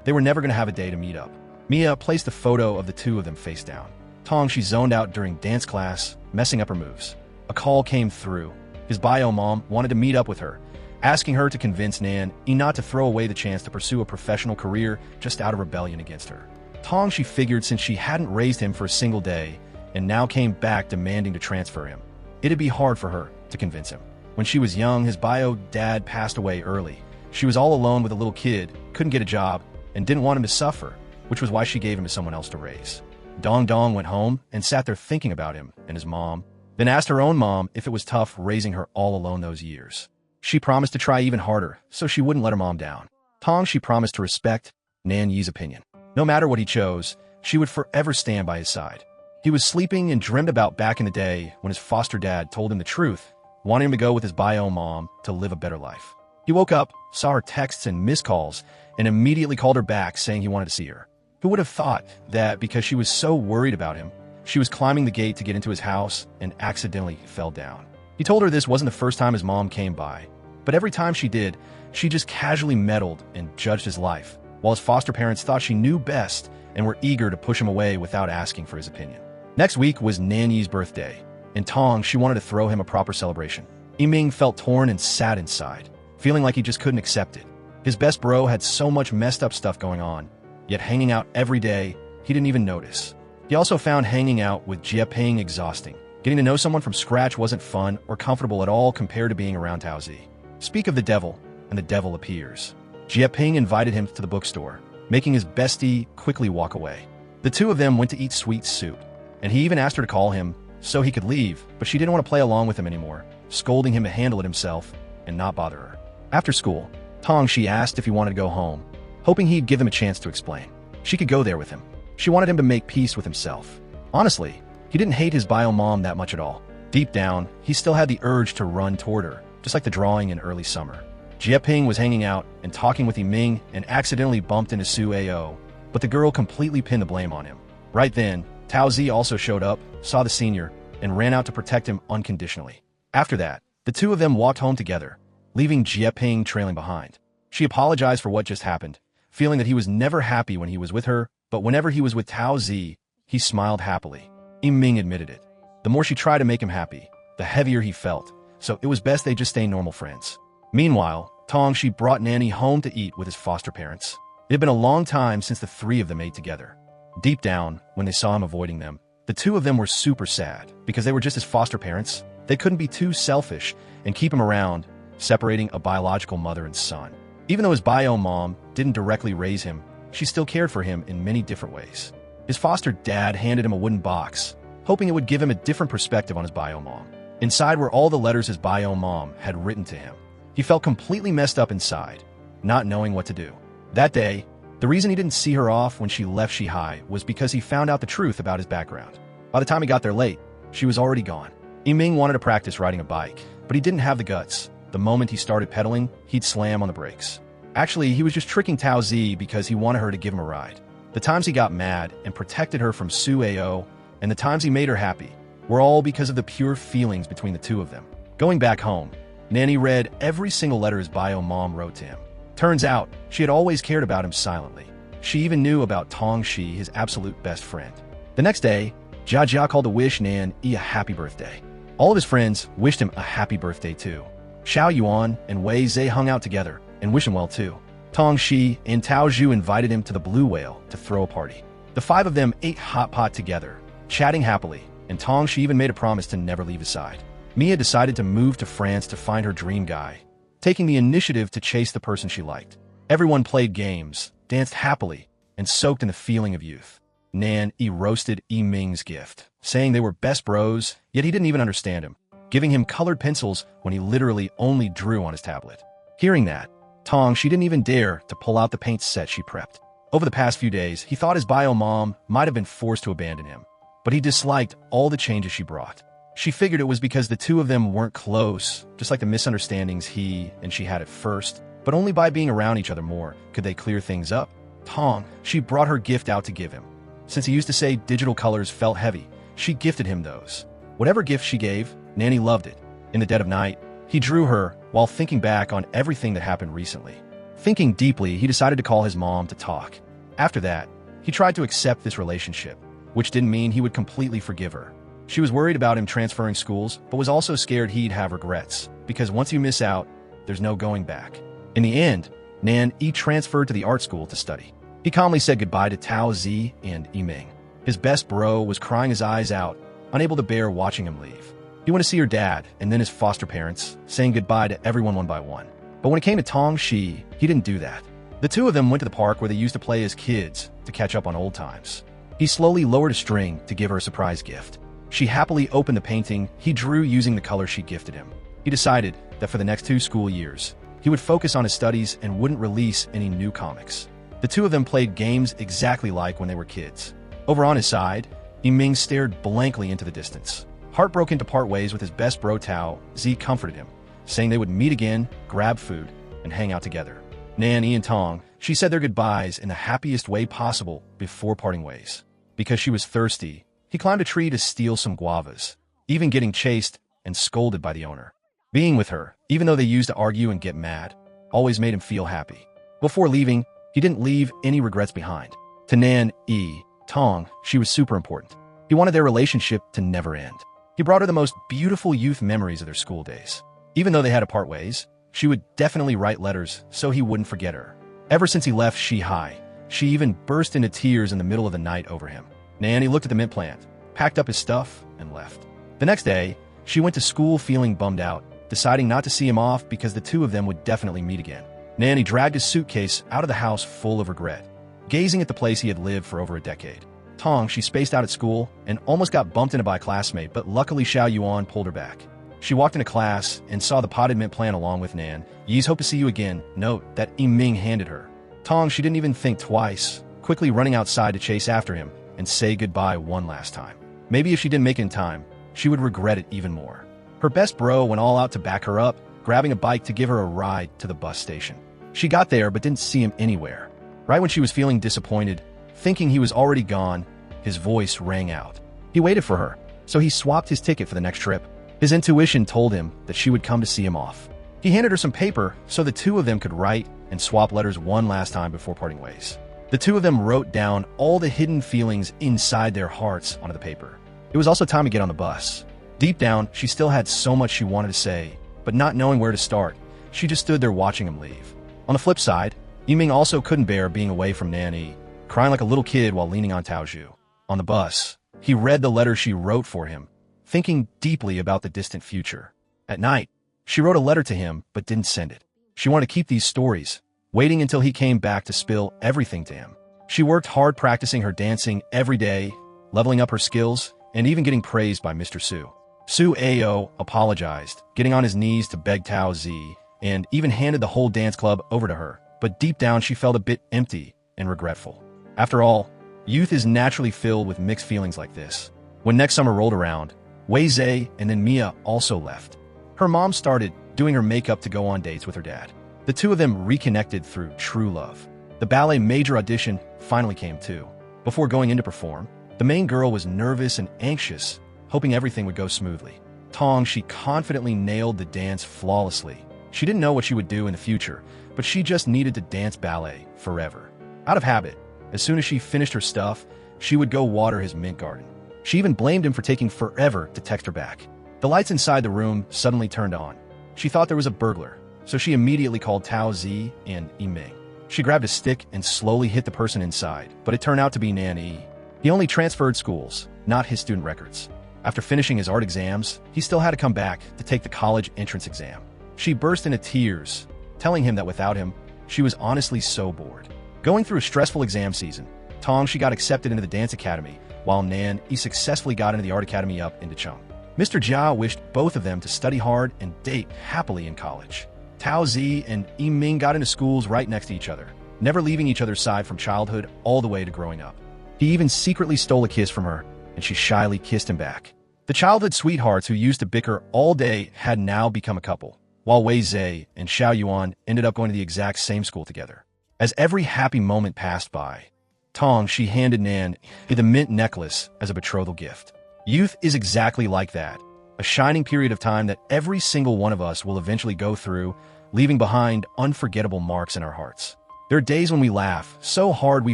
they were never going to have a day to meet up. Mia placed a photo of the two of them face down. Tong, she zoned out during dance class, messing up her moves. A call came through. His bio mom wanted to meet up with her, asking her to convince Nan Yi not to throw away the chance to pursue a professional career just out of rebellion against her. Tong, she figured since she hadn't raised him for a single day and now came back demanding to transfer him, it'd be hard for her to convince him. When she was young, his bio dad passed away early. She was all alone with a little kid, couldn't get a job, and didn't want him to suffer, which was why she gave him to someone else to raise. Dong Dong went home and sat there thinking about him and his mom, then asked her own mom if it was tough raising her all alone those years. She promised to try even harder, so she wouldn't let her mom down. Tong, she promised to respect Nan Yi's opinion. No matter what he chose, she would forever stand by his side. He was sleeping and dreamed about back in the day when his foster dad told him the truth, wanting him to go with his bio mom to live a better life. He woke up, saw her texts and missed calls, and immediately called her back saying he wanted to see her. Who would have thought that because she was so worried about him, she was climbing the gate to get into his house and accidentally fell down. He told her this wasn't the first time his mom came by, but every time she did, she just casually meddled and judged his life, while his foster parents thought she knew best and were eager to push him away without asking for his opinion. Next week was Nan Yi's birthday, and Tong, she wanted to throw him a proper celebration. Yiming felt torn and sad inside, feeling like he just couldn't accept it. His best bro had so much messed up stuff going on, yet hanging out every day, he didn't even notice. He also found hanging out with Jia Ping exhausting. Getting to know someone from scratch wasn't fun or comfortable at all compared to being around Tao Zi. Speak of the devil, and the devil appears. Jia Ping invited him to the bookstore, making his bestie quickly walk away. The two of them went to eat sweet soup, and he even asked her to call him so he could leave, but she didn't want to play along with him anymore, scolding him to handle it himself and not bother her. After school, Tong, she asked if he wanted to go home, hoping he'd give him a chance to explain. She could go there with him. She wanted him to make peace with himself. Honestly, he didn't hate his bio mom that much at all. Deep down, he still had the urge to run toward her, just like the drawing in early summer. Jia Ping was hanging out and talking with Yiming and accidentally bumped into Su Ao, but the girl completely pinned the blame on him. Right then, Tao Zi also showed up, saw the senior, and ran out to protect him unconditionally. After that, the two of them walked home together, leaving Jia Ping trailing behind. She apologized for what just happened, feeling that he was never happy when he was with her, but whenever he was with Tao Zi, he smiled happily. Yiming admitted it. The more she tried to make him happy, the heavier he felt, so it was best they just stay normal friends. Meanwhile, Tong, she brought Nanny home to eat with his foster parents. It had been a long time since the three of them ate together. Deep down, when they saw him avoiding them, the two of them were super sad because they were just his foster parents. They couldn't be too selfish and keep him around, separating a biological mother and son. Even though his bio mom didn't directly raise him, she still cared for him in many different ways. His foster dad handed him a wooden box, hoping it would give him a different perspective on his bio mom. Inside were all the letters his bio mom had written to him. He felt completely messed up inside, not knowing what to do. That day, the reason he didn't see her off when she left Shihai was because he found out the truth about his background. By the time he got there late, she was already gone. Yiming wanted to practice riding a bike, but he didn't have the guts. The moment he started pedaling, he'd slam on the brakes. Actually, he was just tricking Tao Zi because he wanted her to give him a ride. The times he got mad and protected her from Su Ao, and the times he made her happy, were all because of the pure feelings between the two of them. Going back home, Nanny read every single letter his bio mom wrote to him. Turns out, she had always cared about him silently. She even knew about Tong Shi, his absolute best friend. The next day, Jia Jia called to wish Nan Yi a happy birthday. All of his friends wished him a happy birthday too. Xiao Yuan and Wei Zhe hung out together and wished him well too. Tong Shi and Tao Zhu invited him to the Blue Whale to throw a party. The five of them ate hot pot together, chatting happily, and Tong Shi even made a promise to never leave his side. Mia decided to move to France to find her dream guy, taking the initiative to chase the person she liked. Everyone played games, danced happily, and soaked in the feeling of youth. Nan Yi roasted Yi Ming's gift, saying they were best bros, yet he didn't even understand him, giving him colored pencils when he literally only drew on his tablet. Hearing that, Tong Shi didn't even dare to pull out the paint set she prepped. Over the past few days, he thought his bio mom might have been forced to abandon him, but he disliked all the changes she brought. She figured it was because the two of them weren't close, just like the misunderstandings he and she had at first, but only by being around each other more could they clear things up. Tong, she brought her gift out to give him. Since he used to say digital colors felt heavy, she gifted him those. Whatever gift she gave, Nanny loved it. In the dead of night, he drew her while thinking back on everything that happened recently. Thinking deeply, he decided to call his mom to talk. After that, he tried to accept this relationship, which didn't mean he would completely forgive her. She was worried about him transferring schools, but was also scared he'd have regrets, because once you miss out, there's no going back. In the end, Nan Yi transferred to the art school to study. He calmly said goodbye to Tao Zi and Yi Ming. His best bro was crying his eyes out, unable to bear watching him leave. He went to see her dad and then his foster parents, saying goodbye to everyone one by one. But when it came to Tong Shi, he didn't do that. The two of them went to the park where they used to play as kids to catch up on old times. He slowly lowered a string to give her a surprise gift. She happily opened the painting he drew using the color she gifted him. He decided that for the next 2 school years, he would focus on his studies and wouldn't release any new comics. The two of them played games exactly like when they were kids. Over on his side, Yi Ming stared blankly into the distance. Heartbroken to part ways with his best bro Tao, Z comforted him, saying they would meet again, grab food, and hang out together. Nan Yi and Tong, she said their goodbyes in the happiest way possible before parting ways. Because she was thirsty, he climbed a tree to steal some guavas, even getting chased and scolded by the owner. Being with her, even though they used to argue and get mad, always made him feel happy. Before leaving, he didn't leave any regrets behind. To Nan Yi, Tong, she was super important. He wanted their relationship to never end. He brought her the most beautiful youth memories of their school days. Even though they had to part ways, she would definitely write letters so he wouldn't forget her. Ever since he left Shihai, she even burst into tears in the middle of the night over him. Nanny looked at the mint plant, packed up his stuff, and left. The next day, she went to school feeling bummed out, deciding not to see him off because the two of them would definitely meet again. Nanny dragged his suitcase out of the house full of regret, gazing at the place he had lived for over a decade. Tong, she spaced out at school and almost got bumped into by a classmate, but luckily Xiao Yuan pulled her back. She walked into class and saw the potted mint plant along with Nan. Yi's hope to see you again, note that Yi Ming handed her. Tong, she didn't even think twice, quickly running outside to chase after him and say goodbye one last time. Maybe if she didn't make it in time, she would regret it even more. Her best bro went all out to back her up, grabbing a bike to give her a ride to the bus station. She got there but didn't see him anywhere. Right when she was feeling disappointed, thinking he was already gone, his voice rang out. He waited for her, so he swapped his ticket for the next trip. His intuition told him that she would come to see him off. He handed her some paper so the two of them could write and swap letters one last time before parting ways. The two of them wrote down all the hidden feelings inside their hearts onto the paper. It was also time to get on the bus. Deep down, she still had so much she wanted to say, but not knowing where to start, she just stood there watching him leave. On the flip side, Yi Ming also couldn't bear being away from Nanny, crying like a little kid while leaning on Tao Zhu. On the bus, he read the letter she wrote for him, thinking deeply about the distant future. At night, she wrote a letter to him but didn't send it. She wanted to keep these stories, waiting until he came back to spill everything to him. She worked hard practicing her dancing every day, leveling up her skills, and even getting praised by Mr. Su. Su Ao apologized, getting on his knees to beg Tao Zi, and even handed the whole dance club over to her, but deep down she felt a bit empty and regretful. After all, youth is naturally filled with mixed feelings like this. When next summer rolled around, Wei Zhe and then Mia also left. Her mom started doing her makeup to go on dates with her dad. The two of them reconnected through true love. The ballet major audition finally came too. Before going in to perform, the main girl was nervous and anxious, hoping everything would go smoothly. Tong, she confidently nailed the dance flawlessly. She didn't know what she would do in the future, but she just needed to dance ballet forever. Out of habit, As soon as she finished her stuff, she would go water his mint garden. She even blamed him for taking forever to text her back. The lights inside the room suddenly turned on. She thought there was a burglar, so she immediately called Tao Zi and Yiming. She grabbed a stick and slowly hit the person inside, but it turned out to be Nan Yi. He only transferred schools, not his student records. After finishing his art exams, he still had to come back to take the college entrance exam. She burst into tears, telling him that without him, she was honestly so bored. Going through a stressful exam season, Tong she got accepted into the dance academy, while Nan Yi successfully got into the art academy up in Dacheng. Mr. Jia wished both of them to study hard and date happily in college. Tao Zi and Yiming got into schools right next to each other, never leaving each other's side from childhood all the way to growing up. He even secretly stole a kiss from her, and she shyly kissed him back. The childhood sweethearts who used to bicker all day had now become a couple, while Wei Zhe and Xiao Yuan ended up going to the exact same school together. As every happy moment passed by, Tong she handed Nan the mint necklace as a betrothal gift. Youth is exactly like that, a shining period of time that every single one of us will eventually go through, leaving behind unforgettable marks in our hearts. There are days when we laugh so hard we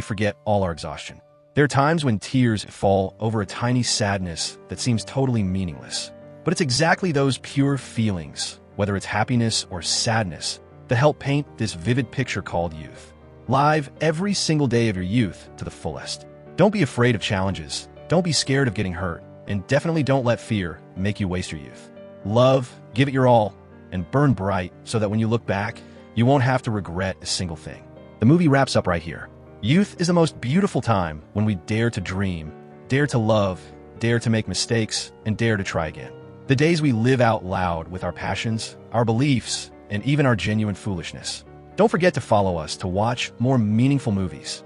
forget all our exhaustion. There are times when tears fall over a tiny sadness that seems totally meaningless. But it's exactly those pure feelings, whether it's happiness or sadness, that help paint this vivid picture called youth. Live every single day of your youth to the fullest. Don't be afraid of challenges, don't be scared of getting hurt, and definitely don't let fear make you waste your youth. Love, give it your all, and burn bright so that when you look back, you won't have to regret a single thing. The movie wraps up right here. Youth is the most beautiful time when we dare to dream, dare to love, dare to make mistakes, and dare to try again. The days we live out loud with our passions, our beliefs, and even our genuine foolishness. Don't forget to follow us to watch more meaningful movies.